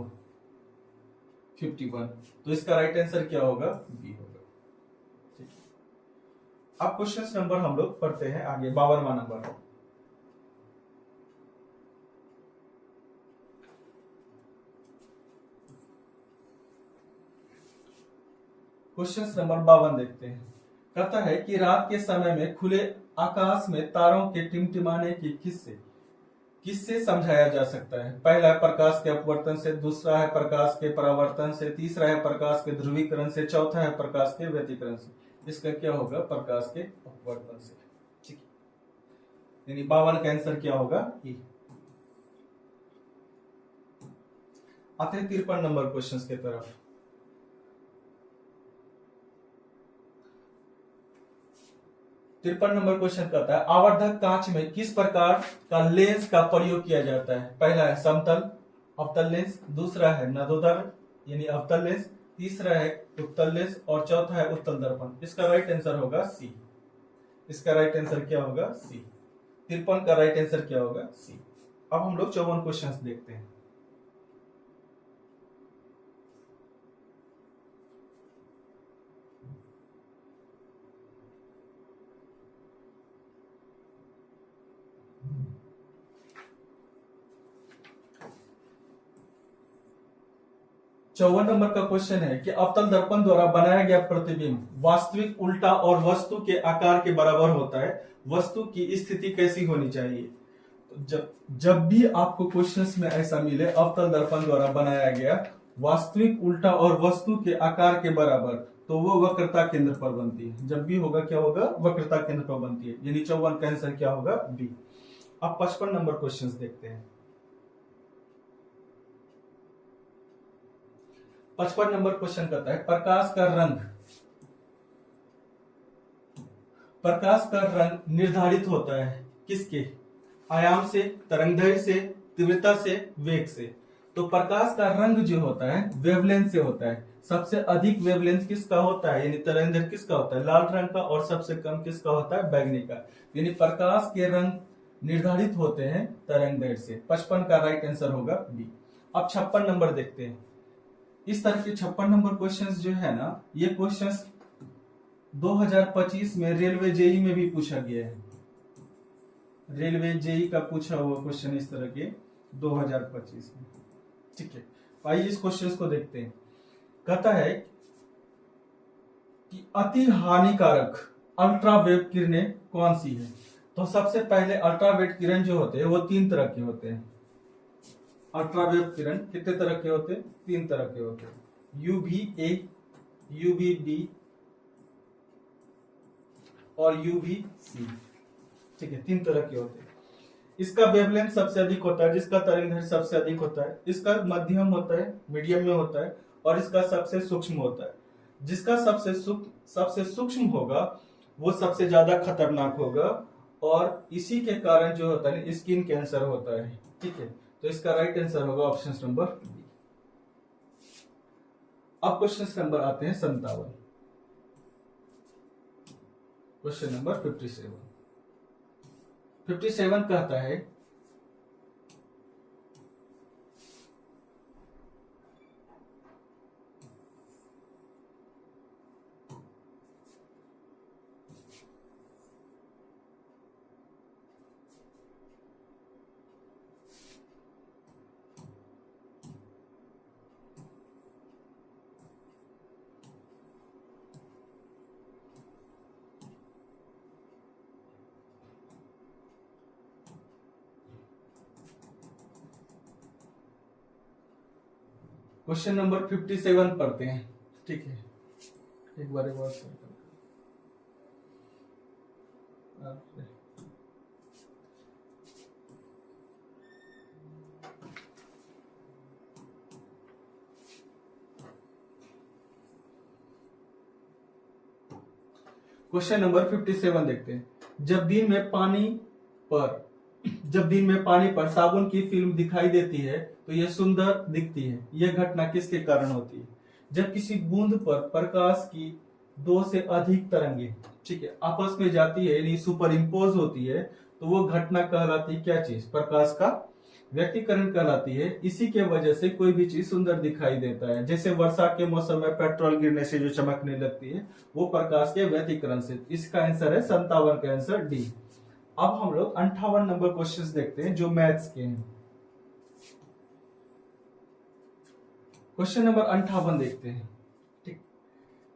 S1: 51। तो इसका राइट आंसर क्या होगा, बी होगा। ठीक है, अब क्वेश्चन नंबर हम लोग पढ़ते हैं आगे, 52वां नंबर। क्वेश्चन नंबर 52 देखते हैं। कहता है कि रात के समय में खुले आकाश में तारों के टिमटिमाने की किससे समझाया जा सकता है। पहला है प्रकाश के अपवर्तन से, दूसरा है प्रकाश के परावर्तन से, तीसरा है प्रकाश के ध्रुवीकरण से, चौथा है प्रकाश के व्यतिकरण से। इसका क्या होगा, प्रकाश के अपवर्तन से। ठीक है, यानी 52 का आंसर क्या होगा, ई। आते हैं 53 नंबर क्वेश्चन की तरफ। तिरपन नंबर क्वेश्चन कहता है आवर्धक कांच में किस प्रकार का लेंस का प्रयोग किया जाता है। पहला है समतल अवतल लेंस, दूसरा है नदोदर यानी अवतल लेंस, तीसरा है उत्तल लेंस और चौथा है उत्तल दर्पण। इसका राइट आंसर होगा सी। इसका राइट आंसर क्या होगा, सी। 53 का राइट आंसर क्या होगा, सी। अब हम लोग 54 क्वेश्चन देखते हैं। चौवन नंबर का क्वेश्चन है कि अवतल दर्पण द्वारा बनाया गया प्रतिबिंब वास्तविक उल्टा और वस्तु के आकार के बराबर होता है। वस्तु की स्थिति कैसी होनी चाहिए। तो जब भी आपको क्वेश्चंस में ऐसा मिले अवतल दर्पण द्वारा बनाया गया वास्तविक उल्टा और वस्तु के आकार के बराबर, तो वो वक्रता केंद्र पर बनती है। जब भी होगा क्या होगा, वक्रता केंद्र पर बनती है, यानी 54 का आंसर क्या होगा, बी। अब 55 नंबर क्वेश्चन देखते हैं। 55 नंबर क्वेश्चन कहता है प्रकाश का रंग निर्धारित होता है किसके, आयाम से, तरंगदैर्घ्य से, तीव्रता से, वेग से। तो प्रकाश का रंग जो होता है वेवलेंथ से होता है। सबसे अधिक वेवलेंथ किसका होता है, यानी तरंगदैर्घ्य किसका होता है, लाल रंग का, और सबसे कम किसका होता है, बैगनी का। यानी प्रकाश के रंग निर्धारित होते हैं तरंगदैर्घ्य से। 55 का राइट आंसर होगा बी। अब 56 नंबर देखते हैं। इस तरह के 56 नंबर क्वेश्चंस जो है ना, ये क्वेश्चंस 2025 में रेलवे जेई में भी पूछा गया है। रेलवे जेई का पूछा हुआ क्वेश्चन इस तरह के 2025 में। ठीक है, आइए इस क्वेश्चन को देखते हैं। कहता है कि अति हानिकारक अल्ट्रावेव किरणें कौन सी है। तो सबसे पहले अल्ट्रावेव किरण जो होते हैं वो 3 तरह के होते हैं। अल्ट्रावेव किरण कितने तरह के होते हैं, 3 तरह के होते हैं, UVA, UVB और UVC। ठीक है, 3 तरह के होते हैं। इसका वेवलेंथ सबसे अधिक होता है, जिसका तरंगदैर्घ्य सबसे अधिक होता है। इसका मध्यम होता है, मीडियम में होता है, और इसका सबसे सूक्ष्म होता है। जिसका सबसे सूक्ष्म होगा वो सबसे ज्यादा खतरनाक होगा, और इसी के कारण जो होता है स्किन कैंसर होता है। ठीक है, तो इसका राइट आंसर होगा ऑप्शन नंबर बी। अब क्वेश्चन नंबर आते हैं 57। क्वेश्चन नंबर 57 कहता है क्वेश्चन नंबर 57 पढ़ते हैं। ठीक है, एक बार क्वेश्चन नंबर 57 देखते हैं। जब दिन में पानी पर साबुन की फिल्म दिखाई देती है तो यह सुंदर दिखती है। यह घटना किसके कारण होती है। जब किसी बूंद पर प्रकाश की 2 से अधिक तरंगे, ठीक है, आपस में जाती है, यानी सुपर इम्पोज होती है, तो वो घटना कहलाती है क्या चीज, प्रकाश का व्यक्तीकरण कहलाती है। इसी के वजह से कोई भी चीज सुंदर दिखाई देता है। जैसे वर्षा के मौसम में पेट्रोल गिरने से जो चमकने लगती है वो प्रकाश के व्यक्तीकरण से। इसका आंसर है 57 का आंसर डी। अब हम लोग 58 नंबर क्वेश्चंस देखते हैं जो मैथ्स के हैं। क्वेश्चन नंबर 58 देखते हैं। ठीक,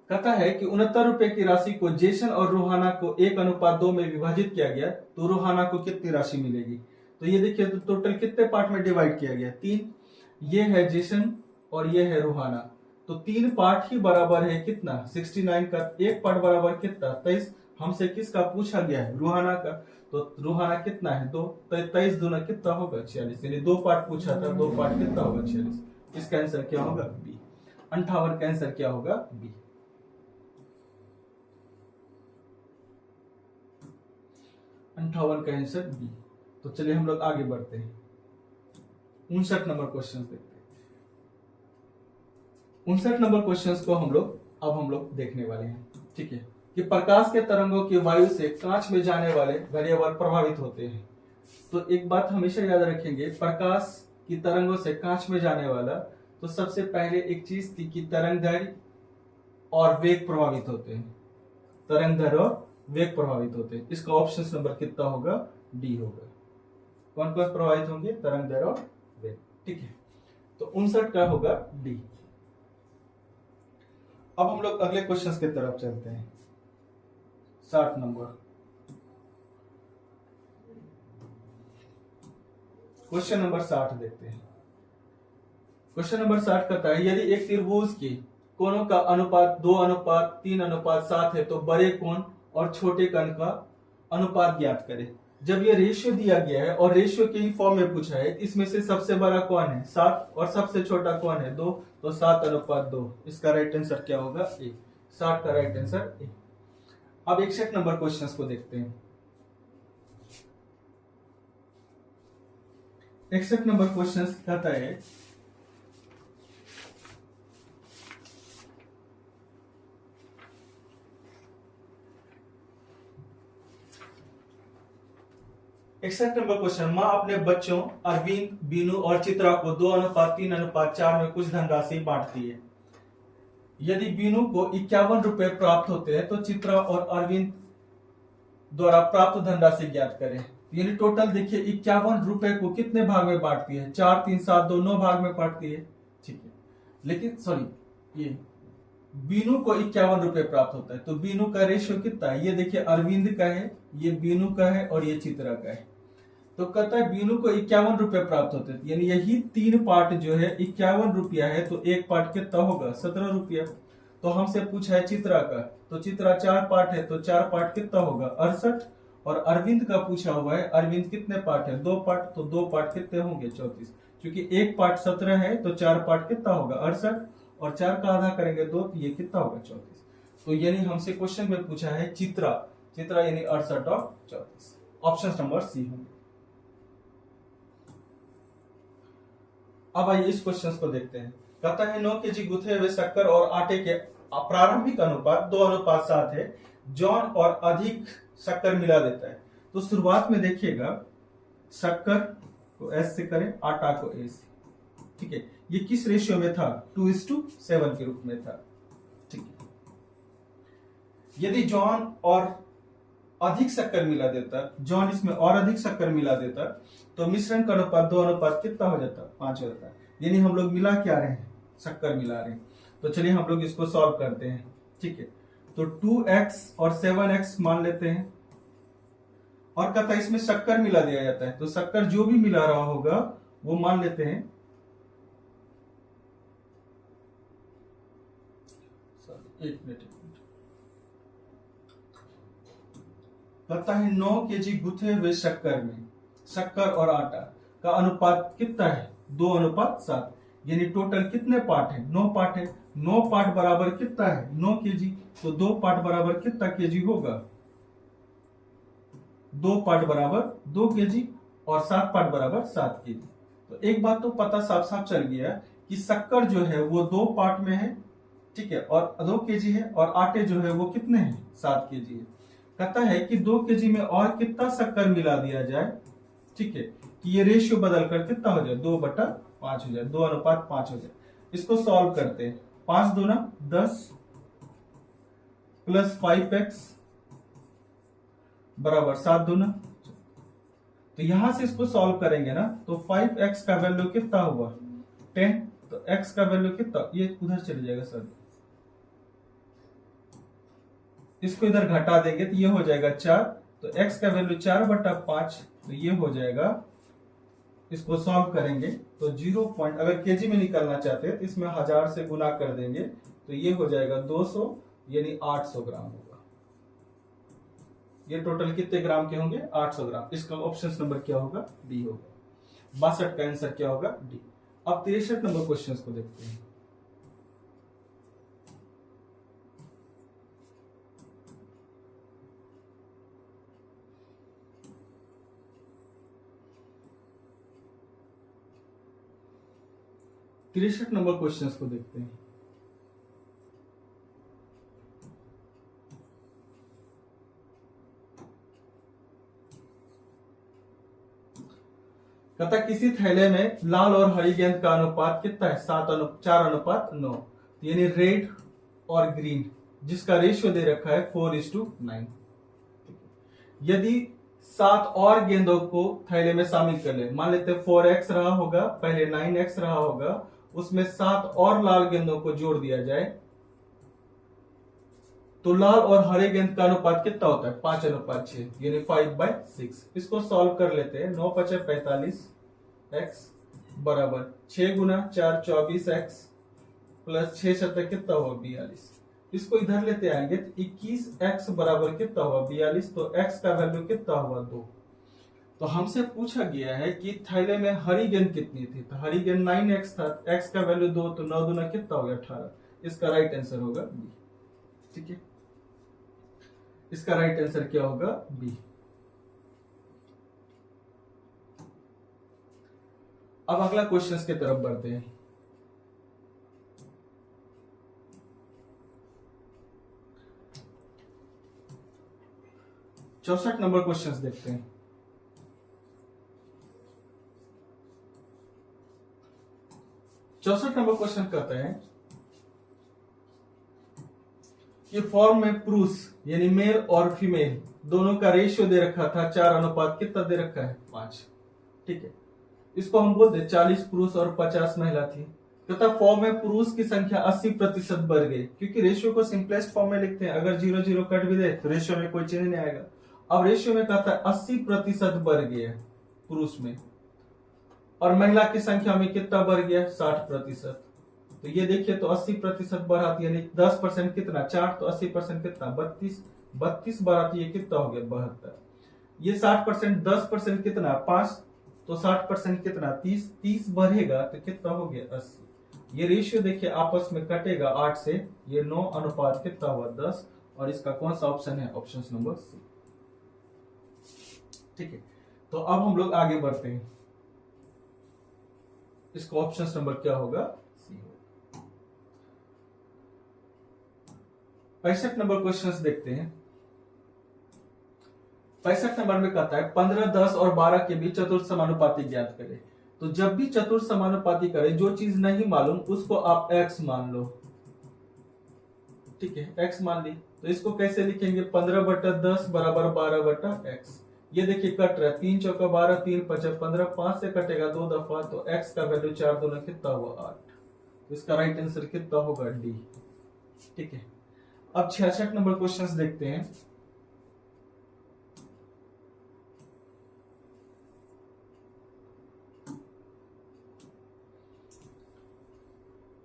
S1: कहता है कि 69 रुपए की राशि को जेसन और रोहाना को 1:2 में विभाजित किया गया तो रोहाना को कितनी राशि मिलेगी। तो ये देखिए, तो टोटल कितने पार्ट में डिवाइड किया गया, 3। ये है जेसन और ये है रोहाना, तो 3 पार्ट ही बराबर है कितना, 69 का। एक पार्ट बराबर कितना, 23। हमसे किसका पूछा गया है, रोहाना का। तो रोहाना कितना है, 2। 23 दूना कितना होगा, 46। यानी 2 पार्ट पूछा था, 2 पार्ट कितना होगा, 46। इसका आंसर क्या होगा, बी। 58 का आंसर क्या होगा, बी। 58 का आंसर बी। तो चलिए हम लोग आगे बढ़ते हैं। 59 नंबर क्वेश्चन देखते हैं। 59 नंबर क्वेश्चन को हम लोग देखने वाले हैं। ठीक है, कि प्रकाश के तरंगों की वायु से कांच में जाने वाले वेरिएबल प्रभावित होते हैं। तो एक बात हमेशा याद रखेंगे, प्रकाश की तरंगों से कांच में जाने वाला, तो सबसे पहले एक चीज थी कि तरंगदैर्घ्य और वेग प्रभावित होते हैं। तरंगदैर्घ्य और वेग प्रभावित होते हैं। इसका ऑप्शन नंबर कितना होगा, डी होगा। कौन कौन प्रभावित होंगे, तरंगदैर्घ्य और वेग। ठीक है, तो 59 का होगा डी। अब हम लोग अगले क्वेश्चन की तरफ चलते हैं। 60 नंबर क्वेश्चन नंबर 60 देखते हैं। क्वेश्चन नंबर 60 कहता है, यदि एक त्रिभुज की कोणों का अनुपात 2:3:7 है, तो बड़े कोण और छोटे कोण का अनुपात ज्ञात करें। जब ये रेशियो दिया गया है और रेशियो के ही फॉर्म में पूछा है, इसमें से सबसे बड़ा कौन है 7 और सबसे छोटा कौन है 2, तो 7:2। इसका राइट आंसर क्या होगा ए, 60 का राइट आंसर ए। अब 61 नंबर क्वेश्चन को देखते हैं। 61 नंबर क्वेश्चन कहता है माँ अपने बच्चों अरविंद, बीनू और चित्रा को 2:3:4 में कुछ धनराशि बांटती है। यदि बीनू को 51 रुपए प्राप्त होते हैं तो चित्रा और अरविंद द्वारा प्राप्त धनराशि ज्ञात करें। यानी टोटल देखिए 51 रुपए को कितने भाग में बांटती है, 4 3 7 2 9 भाग में बांटती है, ठीक है। लेकिन सॉरी, ये बीनू को 51 रुपए प्राप्त होता है, तो बीनू का रेशियो कितना है, ये देखिए अरविंद का है, ये बीनू का है और ये चित्रा का है। तो कहता है बीनू को 51 रुपए प्राप्त होते हैं, यानी यही 3 पार्ट जो है 51 रुपया है, तो एक पार्ट कितना होगा 17 रुपया। तो हमसे पूछा है चित्रा का, तो चित्रा 4 पार्ट है, तो 4 पार्ट कितना होगा 68। और अरविंद का पूछा हुआ है, अरविंद कितने पार्ट है 2 पार्ट, तो 2 पार्ट कितने होंगे 34। क्योंकि एक पार्ट 17 है, तो 4 पार्ट कितना होगा 68, और 4 का आधा करेंगे 2, तो ये कितना होगा 34। तो यानी हमसे क्वेश्चन में पूछा है चित्रा यानी 68 और 34। ऑप्शन नंबर सी होंगे। अब आइए इस क्वेश्चन को देखते हैं। कहता है 9 केजी गुथे हुए शक्कर और आटे के प्रारंभिक अनुपात 2:7 है। जॉन और अधिक शक्कर मिला देता है। तो शुरुआत में देखिएगा शक्कर को एस से करें, आटा को ए से, ठीक है। ये किस रेशियो में था 2:7 के रूप में था, ठीक है। यदि जॉन और अधिक शक्कर मिला देता, जॉन इसमें और अधिक शक्कर मिला देता, तो मिश्रण का अनुपात 2 कितना हो जाता 5 हो जाता। यानी हम लोग मिला क्या रहे हैं, शक्कर मिला रहे हैं। तो चलिए हम लोग इसको सॉल्व करते हैं, ठीक है। तो 2x और 7x मान लेते हैं, और कहता है इसमें शक्कर मिला दिया जाता है, तो शक्कर जो भी मिला रहा होगा वो मान लेते हैं, एक मिनट। कहता है 9 केजी गुथे हुए शक्कर में शक्कर और आटा का अनुपात कितना है 2:7। यानी टोटल कितने पार्ट है 9 पार्ट है। 9 पार्ट बराबर कितना है 9 केजी, तो 2 पार्ट बराबर कितना केजी होगा 2 पार्ट बराबर 2 केजी, और 7 पार्ट बराबर 7 केजी। तो एक बात तो पता साफ साफ चल गया कि शक्कर जो है वो 2 पार्ट में है, ठीक है, और 2 केजी है, और आटे जो है वो कितने हैं 7 केजी है। कहता है कि 2 केजी में और कितना शक्कर मिला दिया जाए, ठीक है, कि ये रेशियो बदल कर कितना हो जाए 2/5 हो जाए, 2:5 हो जाए। इसको सॉल्व करते हैं। 5 दूना 10 प्लस 5x बराबर 7 दूना। तो यहां से इसको सॉल्व करेंगे ना, तो 5x का वैल्यू कितना हुआ 10, तो x का वैल्यू कितना, ये उधर चले जाएगा सर, इसको इधर घटा देंगे तो ये हो जाएगा 4, तो x का वैल्यू 4/5, तो ये हो जाएगा। इसको सॉल्व करेंगे तो 0 पॉइंट, अगर केजी में निकालना चाहते हैं तो इसमें 1000 से गुना कर देंगे, तो ये हो जाएगा 200, यानी 800 ग्राम होगा। ये टोटल कितने ग्राम के होंगे 800 ग्राम। इसका ऑप्शन नंबर क्या होगा डी होगा। 62 का आंसर क्या होगा डी। अब 63 नंबर क्वेश्चन को देखते हैं। तिरसठ नंबर क्वेश्चंस को देखते हैं। कहता किसी थैले में लाल और हरी गेंद का अनुपात कितना है 4:9, यानी रेड और ग्रीन, जिसका रेशियो दे रखा है 4:9। यदि 7 और गेंदों को थैले में शामिल कर ले, मान लेते 4x रहा होगा, पहले 9x रहा होगा, उसमें 7 और लाल गेंदों को जोड़ दिया जाए, तो लाल और हरे गेंद का अनुपात कितना होता है 5:6, यानी 5/6। इसको सॉल्व कर लेते हैं। 9 × 5 = 45, x बराबर 6 × 4 = 24x प्लस 6 शतक कितना हुआ 42। इसको इधर लेते आएंगे तो 21x बराबर कितना हुआ 42, तो x का वैल्यू कितना हुआ 2। तो हमसे पूछा गया है कि थैले में हरी गेंद कितनी थी, तो हरी गेंद 9x था, x का वैल्यू 2, तो 9 दूना कितना हो गया 18। इसका राइट आंसर होगा बी। ठीक है, इसका राइट आंसर क्या होगा बी। अब अगला क्वेश्चन की तरफ बढ़ते हैं। चौसठ नंबर क्वेश्चन देखते हैं। चौसठ नंबर क्वेश्चन कहता है कि फॉर्म में पुरुष यानी मेल और फीमेल दोनों का रेशियो दे रखा था 4 अनुपात कितना दे रखा है 5। ठीक है, इसको हम बोलते 40 पुरुष और 50 महिला थी, तथा फॉर्म में पुरुष की संख्या 80% बढ़ गई, क्योंकि रेशियो को सिंपलेस्ट फॉर्म में लिखते हैं, अगर 0 कट भी दे तो रेशियो में कोई चेंज नहीं आएगा। अब रेशियो में कहता है 80% बढ़ गया पुरुष में, और महिला की संख्या में कितना बढ़ गया 60%। तो ये देखिए तो 80% बढ़ाती यानी 10% कितना 4, तो 80% कितना 32 बढ़ाती है कितना हो गया 72। ये 60% 10% कितना 5, तो 60% कितना 30 बढ़ेगा तो कितना हो गया 80। ये रेशियो देखिए आपस में कटेगा 8 से, ये 9 अनुपात कितना हुआ 10, और इसका कौन सा ऑप्शन है ऑप्शन नंबर सी। ठीक है, तो अब हम लोग आगे बढ़ते हैं, इसका ऑप्शन नंबर क्या होगा सी। 65 नंबर क्वेश्चन देखते हैं। 65 नंबर में कहता है 15, 10 और 12 के बीच चतुर्थ समानुपाती ज्ञात करें। तो जब भी चतुर्थ समानुपाती करें, जो चीज नहीं मालूम उसको आप x मान लो। ठीक है, x मान ली, तो इसको कैसे लिखेंगे 15/10 बराबर 12/x। ये देखिए कट रहा है, 3 चौका 12, 3 5 15, 5 से कटेगा 2 दफा, तो x का वैल्यू 4 दूना कितना हुआ 8। तो इसका राइट आंसर कितना होगा डी। ठीक है, अब 66 नंबर क्वेश्चंस देखते हैं।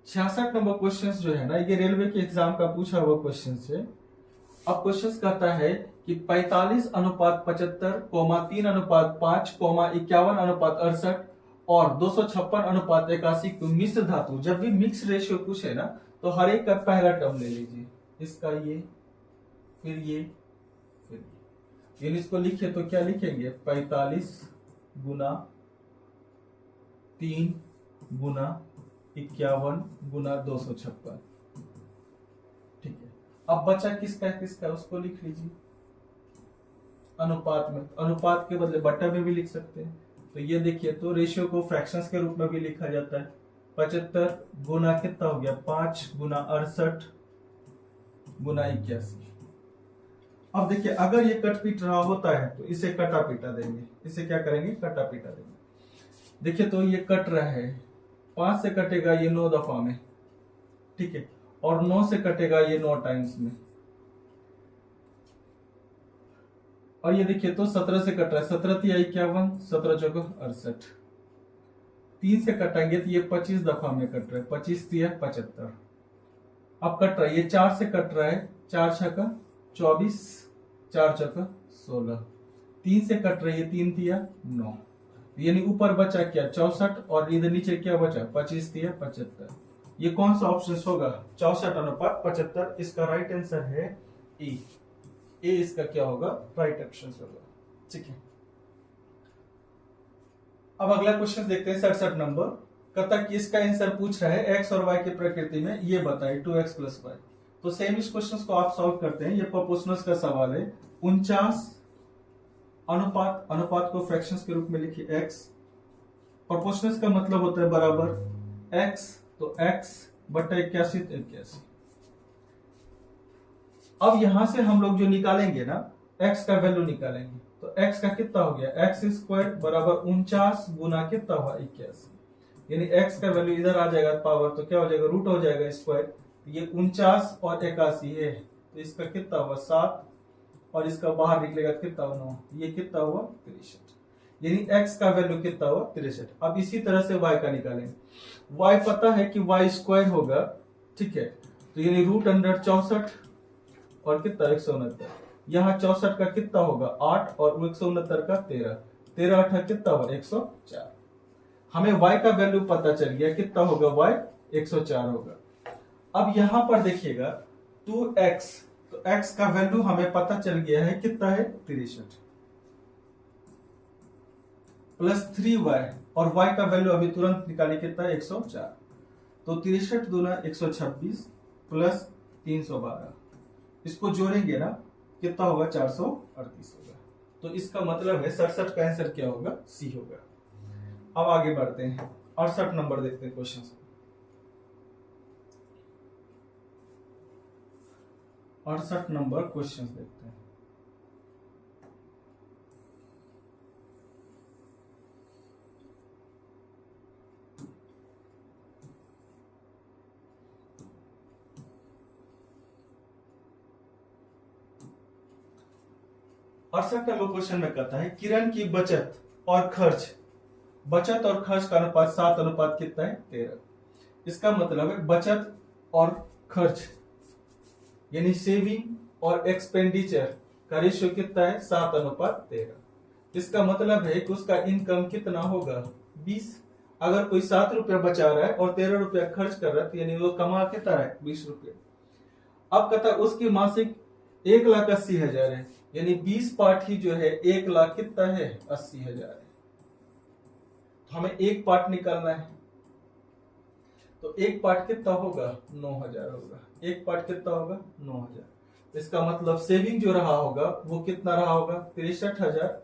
S1: छियासठ नंबर क्वेश्चंस जो है ना, ये रेलवे के एग्जाम का पूछा हुआ क्वेश्चन है। अब क्वेश्चन कहता है कि 45:75, 3:5, 51:68 और 256:81 को मिश्र धातु, जब भी मिक्स रेशियो पूछे ना तो हर एक का पहला टर्म ले लीजिए, इसका ये फिर ये फिर ये, इसको लिखे तो क्या लिखेंगे 45 गुना 3 गुना 51 गुना 256। ठीक है, अब बचा किसका किसका उसको लिख लीजिए अनुपात में, अनुपात के बदले बट्टा में भी लिख सकते हैं। तो ये देखिए तो रेशियो को फ्रैक्शंस के रूप में भी लिखा जाता है। 75 गुना कितना हो गया 5 गुना 68 गुना 81। अब देखिए अगर ये कट पीट रहा होता है तो इसे कटा पीटा देंगे, इसे क्या करेंगे कटा पीटा देंगे। देखिए तो ये कट रहा है, 5 से कटेगा ये 9 दफा में, ठीक है, और 9 से कटेगा ये 9 टाइम्स में, और ये देखिए तो 17 से कट रहा है, 17 × 51, 17 × 68। 3 से कटेंगे तो ये 25 दफा में कट रहा है, 25 × 75। अब कट रहा है, ये 4 से कट रहा है, 4 × 24, 4 × 16। 3 से कट रही है, 3 × 9, यानी ऊपर बचा क्या 64, और इधर नीचे क्या बचा 25 × 75। ये कौन सा ऑप्शन होगा 64:75। इसका राइट आंसर है ए। ए इसका क्या होगा राइट ऑप्शन होगा। ठीक है, अब अगला क्वेश्चन देखते हैं 67 नंबर। कहता कि इसका आंसर पूछ रहा है एक्स और वाई की प्रकृति में ये बताए 2x + y। तो सेम इस क्वेश्चन को आप सॉल्व करते हैं, ये प्रोपोर्शनल्स का सवाल है। 49 अनुपात, अनुपात को फ्रैक्शंस के रूप में लिखिए x। प्रोपोर्शनल्स का मतलब होता है बराबर x, तो x बटा 81 तो 81। अब यहां से हम लोग जो निकालेंगे ना x का वैल्यू निकालेंगे, तो x का कितना हो गया x² बराबर 49 गुना कितना हुआ 81, यानी x का वैल्यू इधर आ जाएगा पावर, तो क्या हो जाएगा रूट हो जाएगा स्क्वायर। ये 49 और 81 है, तो इसका कितना हुआ 7, और इसका बाहर निकलेगा कितना हुआ 9, ये कितना हुआ 63, यानी x का वैल्यू कितना हुआ 63। अब इसी तरह से y का निकालेंगे। y पता है कि y² होगा ठीक है। तो यानी रूट अंडर 64 और कितना 169, यहाँ 64 का कितना होगा 8 और 169 का 13, 13 8 कितना होगा 104। हमें y का वैल्यू पता चल गया, कितना होगा y 104 होगा। अब यहां पर देखिएगा 2x, तो x का वैल्यू हमें पता चल गया है कितना है 63 प्लस 3y, और y का वैल्यू अभी तुरंत निकाली कितना है 104। तो 63 दूना 126 प्लस 312, इसको जोड़ेंगे ना कितना होगा 438 होगा। तो इसका मतलब है 67 का आंसर क्या होगा सी होगा। अब आगे बढ़ते हैं, 68 नंबर देखते हैं क्वेश्चन। 68 नंबर क्वेश्चन देखते हैं। अड़सठ नंबर क्वेश्चन में कहता है किरण की बचत और खर्च का अनुपात 7 अनुपात कितना है 13। इसका मतलब है बचत और खर्च यानी सेविंग और एक्सपेंडिचर का रेशियो कितना है 7 अनुपात 13। इसका मतलब है कि उसका इनकम कितना होगा 20। अगर कोई 7 रुपया बचा रहा है और 13 रुपया खर्च कर रहा है तो यानी वो कमा कितना है 20 रुपया। अब कहता है उसकी मासिक 1,80,000 है, यानी 20 पार्ट ही जो है 1,00,000 कितना है 80,000 है। तो हमें एक पार्ट निकालना है, तो एक पार्ट कितना होगा 9,000 होगा। एक पार्ट कितना होगा 9,000। इसका मतलब सेविंग जो रहा होगा वो कितना रहा होगा 63,000,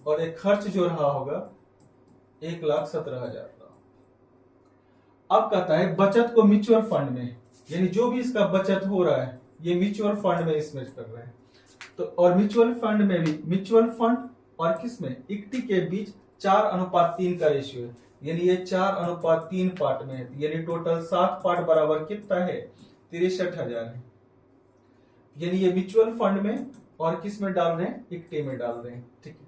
S1: और एक खर्च जो रहा होगा 1,17,000। अब कहता है बचत को म्यूचुअल फंड में, यानी जो भी इसका बचत हो रहा है ये म्यूचुअल फंड में इसमें कर रहे हैं। तो और म्यूचुअल फंड में भी म्यूचुअल फंड और किसमें इक्विटी के बीच 4:3 का रेशियो है, यानी ये 4:3 पार्ट में है, यानी टोटल 7 पार्ट बराबर कितना है 63,000 है। यानी ये म्यूचुअल फंड में और किस में डाल रहे हैं इक्विटी में डाल रहे हैं, ठीक है।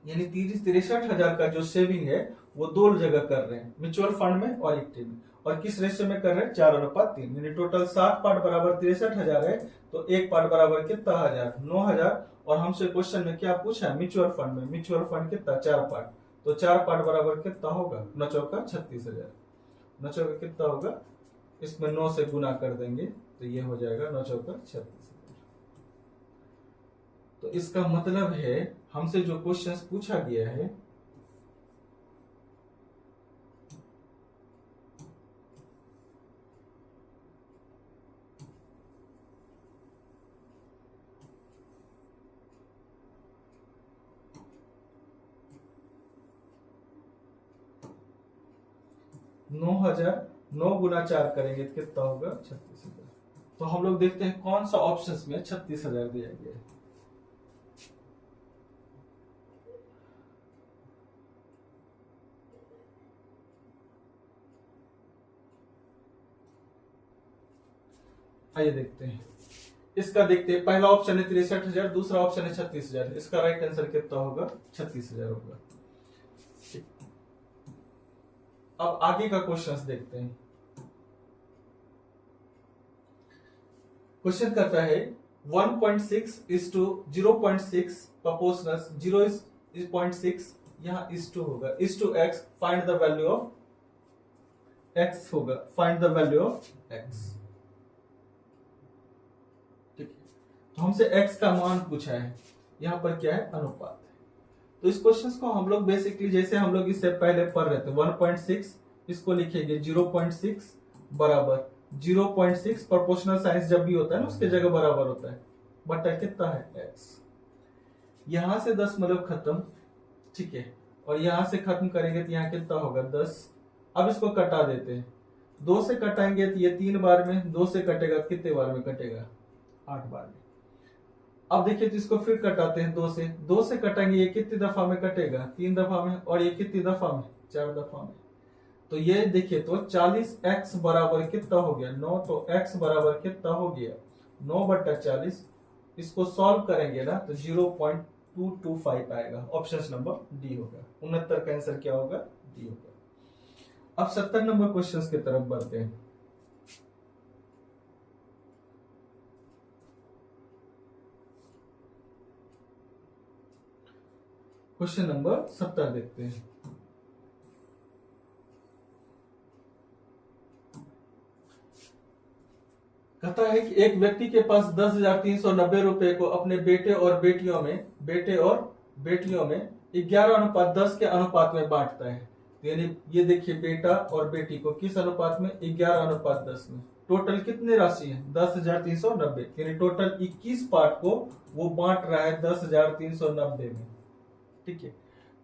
S1: यानी 63,000 का जो सेविंग है वो दो जगह कर रहे हैं, म्यूचुअल फंड में और इक्विटी में। और किस रेशियो में कर रहे हैं 4:3, यानी टोटल 7 पार्ट बराबर 63,000 है, तो एक पार्ट बराबर कितना 9,000। और हमसे क्वेश्चन में क्या पूछा है म्यूचुअल फंड में, म्यूचुअल फंड कितना 4 पार्ट, तो 4 पार्ट बराबर कितना होगा 9 चौका 36,000। 9 चौका कितना होगा, इसमें 9 से गुना कर देंगे तो ये हो जाएगा 9 चौका 36,000। तो इसका मतलब है हमसे जो क्वेश्चन पूछा गया है नौ हजार, 9 गुना 4 करेंगे तो कितना होगा 36,000। तो हम लोग देखते हैं कौन सा ऑप्शन में 36,000 दिया गया है। आइए देखते हैं, इसका देखते हैं। पहला ऑप्शन है 63,000, दूसरा ऑप्शन है 36,000। इसका राइट आंसर कितना होगा 36,000 होगा। अब आगे का क्वेश्चन देखते हैं। क्वेश्चन करता है 1.6:0.6 प्रोपोर्शनल 0.6, यहाँ is2 होगा, is to x, find the value of x होगा, find the value of x। ठीक है, तो हमसे x का मान पूछा है, यहाँ पर क्या है अनुपात है। तो इस क्वेश्चन को हम लोग बेसिकली जैसे हम लोग इससे पहले पढ़ रहे थे 1.6, इसको लिखेंगे 0.6 बराबर 0.6, प्रोपोर्शनल साइंस जब भी होता है ना उसके जगह बराबर होता है, बटा कितना है x। यहां से 10 मतलब खत्म, ठीक है, और यहां से खत्म करेंगे तो यहाँ कितना होगा 10। अब इसको कटा देते हैं, 2 से कटाएंगे तो ये 3 बार में, 2 से कटेगा कितने बार में कटेगा 8 बार में। अब देखिए तो इसको फिर कटाते हैं 2 से, 2 से कटाएंगे, ये कितनी दफा में कटेगा 3 दफा में, और ये कितनी दफा में 4 दफा में। तो ये देखिए तो 40x बराबर कितना हो गया 9, तो x बराबर कितना हो गया 9/40। इसको सॉल्व करेंगे ना तो 0.225 आएगा। ऑप्शन नंबर डी होगा। 69 का आंसर क्या होगा डी होगा। अब 70 नंबर क्वेश्चन की तरफ बढ़ते हैं। क्वेश्चन नंबर 70 देखते हैं। कहता है कि एक व्यक्ति के पास 10,390 रुपए को अपने बेटे और बेटियों में 11:10 के अनुपात में बांटता है। यानी ये देखिए, बेटा और बेटी को किस अनुपात में? 11:10 में। टोटल कितने राशि है? 10,390। यानी टोटल 21 पार्ट को वो बांट रहा है 10,390 में। ठीक है।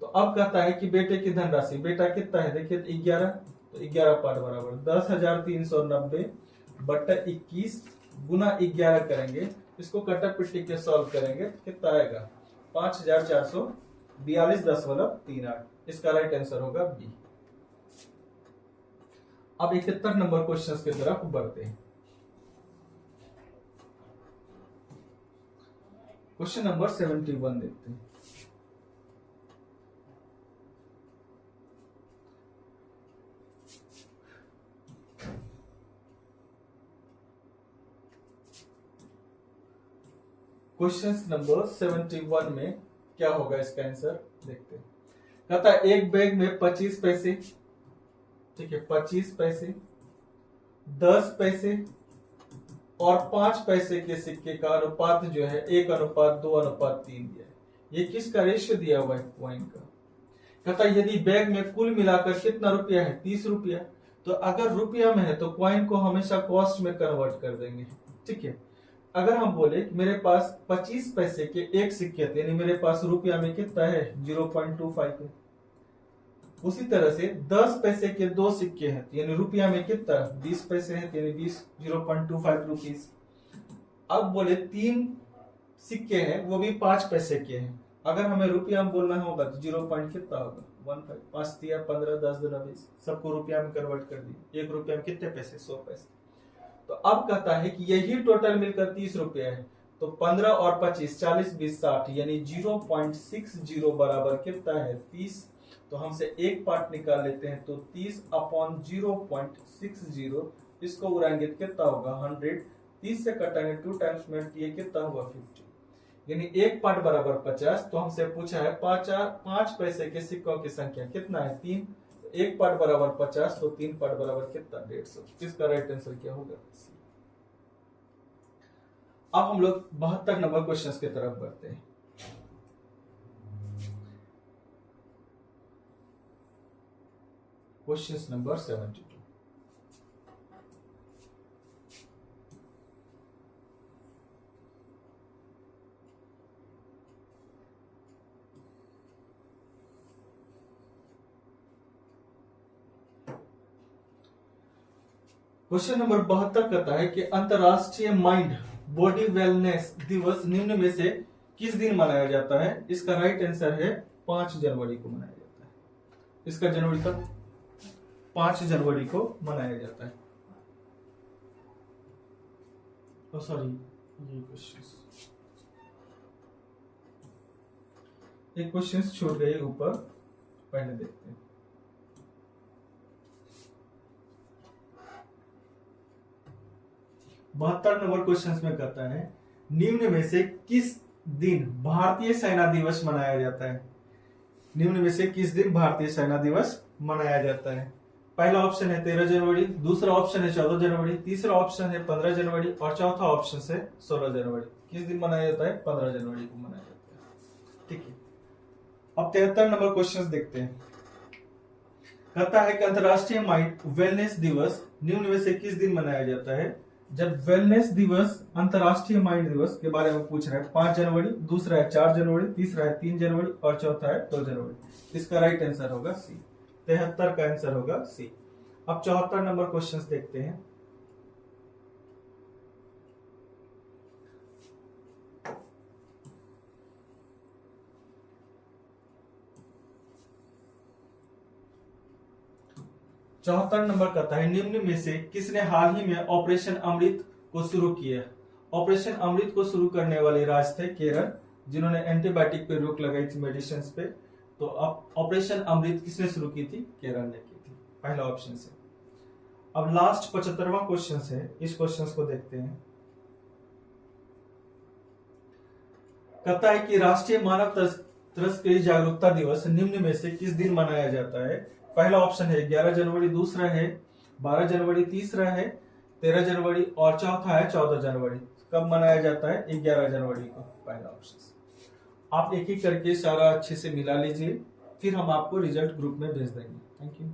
S1: तो अब कहता है कि बेटे की धनराशि, बेटा कितना है? देखिए 11, तो 11 पार्ट बराबर 10,390 बट्टा 21 गुना 11 करेंगे। इसको कटा पिट्टी के सॉल्व करेंगे तो कितना आएगा? 5,442.38। इसका राइट आंसर होगा बी। अब 71 नंबर क्वेश्चन की तरफ बढ़ते हैं। क्वेश्चन नंबर 71 देखते हैं। क्वेश्चन नंबर 71 में क्या होगा इसका आंसर देखते हैं। कहता है एक बैग में 25 पैसे, ठीक है, 25 पैसे, 10 पैसे और 5 पैसे के सिक्के का अनुपात जो है 1:2:3 दिया है। ये किसका रेशियो दिया हुआ है? कॉइन का। कहता है यदि बैग में कुल मिलाकर कितना रुपया है? 30 रुपया। तो अगर रुपया में है तो कॉइन को हमेशा कॉस्ट में कन्वर्ट कर देंगे। ठीक है। अगर हम बोले कि मेरे पास 25 पैसे के एक सिक्के थे, यानी मेरे पास रुपया में कितना है? 0.25 है। उसी तरह से 10 पैसे के दो सिक्के हैं, यानी रुपया में कितना? 20 पैसे हैं, यानी 0.25 रुपीज। अब बोले 3 सिक्के हैं, वो भी 5 पैसे के हैं। अगर हमें रुपया में बोलना होगा तो 0. कितना होगा? 15। 5 दिया 15, 10 दूना 20। सबको रुपया में कन्वर्ट कर दिया। 1 रुपया में कितने पैसे? 100 पैसे। तो अब कहता है कि यही टोटल मिलकर 30 रुपया है। तो 15 और 25, 40, 20, 60, यानी 0.60 बराबर कितना है? 30। तो हमसे एक पार्ट निकाल लेते हैं, तो 30/0.60, इसको उड़ाएंगे तो कितना होगा? 100। 30 से कटाएंगे 2 टाइम्स में, ये कितना हुआ? 50। यानी एक पार्ट बराबर 50। तो हमसे पूछा है 5 पैसे के सिक्कों की संख्या कितना है? 3। एक पार्ट बराबर 50, तो 3 पार्ट बराबर कितना? 150। इसका राइट आंसर क्या होगा? अब हम लोग 72 नंबर क्वेश्चन की तरफ बढ़ते हैं। Question number 72। क्वेश्चन नंबर 72 कहता है कि अंतरराष्ट्रीय माइंड बॉडी वेलनेस दिवस निम्न में से किस दिन मनाया जाता है? इसका राइट आंसर है 5 जनवरी को मनाया जाता है। इसका जनवरी तक 5 जनवरी को मनाया जाता है। सॉरी, ये एक क्वेश्चन छूट गए ऊपर, पहले देखते हैं। बहत्तर नंबर क्वेश्चन में कहता है निम्न में से किस दिन भारतीय सेना दिवस मनाया जाता है? निम्न में से किस दिन भारतीय सेना दिवस मनाया जाता है? पहला ऑप्शन है 13 जनवरी, दूसरा ऑप्शन है 14 जनवरी, तीसरा ऑप्शन है 15 जनवरी और चौथा ऑप्शन है 16 जनवरी। किस दिन मनाया जाता है? 15 जनवरी को मनाया जाता है। ठीक है। अब 73 नंबर क्वेश्चन देखते हैं। कहता है कि अंतरराष्ट्रीय माइंड वेलनेस दिवस निम्न में से किस दिन मनाया जाता है? जब वेलनेस दिवस, अंतरराष्ट्रीय माइंड दिवस के बारे में पूछ रहा है, 5 जनवरी, दूसरा है 4 जनवरी, तीसरा है 3 जनवरी और चौथा है 2 जनवरी। इसका राइट आंसर होगा सी। 73 का आंसर होगा सी। अब 74 नंबर क्वेश्चन देखते हैं। चौहत्तर नंबर कहता है निम्न में से किसने हाल ही में ऑपरेशन अमृत को शुरू किया? ऑपरेशन अमृत को शुरू करने वाले राज्य थे केरल, जिन्होंने एंटीबायोटिक पे रोक लगाई थी, मेडिसिन पे। तो अब ऑपरेशन अमृत किसने शुरू की थी? केरल ने की थी, पहला ऑप्शन से। अब लास्ट 75वां क्वेश्चन है, इस क्वेश्चन को देखते हैं। कहता है कि राष्ट्रीय मानव तस्करी जागरूकता दिवस निम्न में से किस दिन मनाया जाता है? पहला ऑप्शन है 11 जनवरी, दूसरा है 12 जनवरी, तीसरा है 13 जनवरी और चौथा है 14 जनवरी। कब मनाया जाता है? 11 जनवरी को, पहला ऑप्शन। आप एक एक करके सारा अच्छे से मिला लीजिए, फिर हम आपको रिजल्ट ग्रुप में भेज देंगे। Thank you.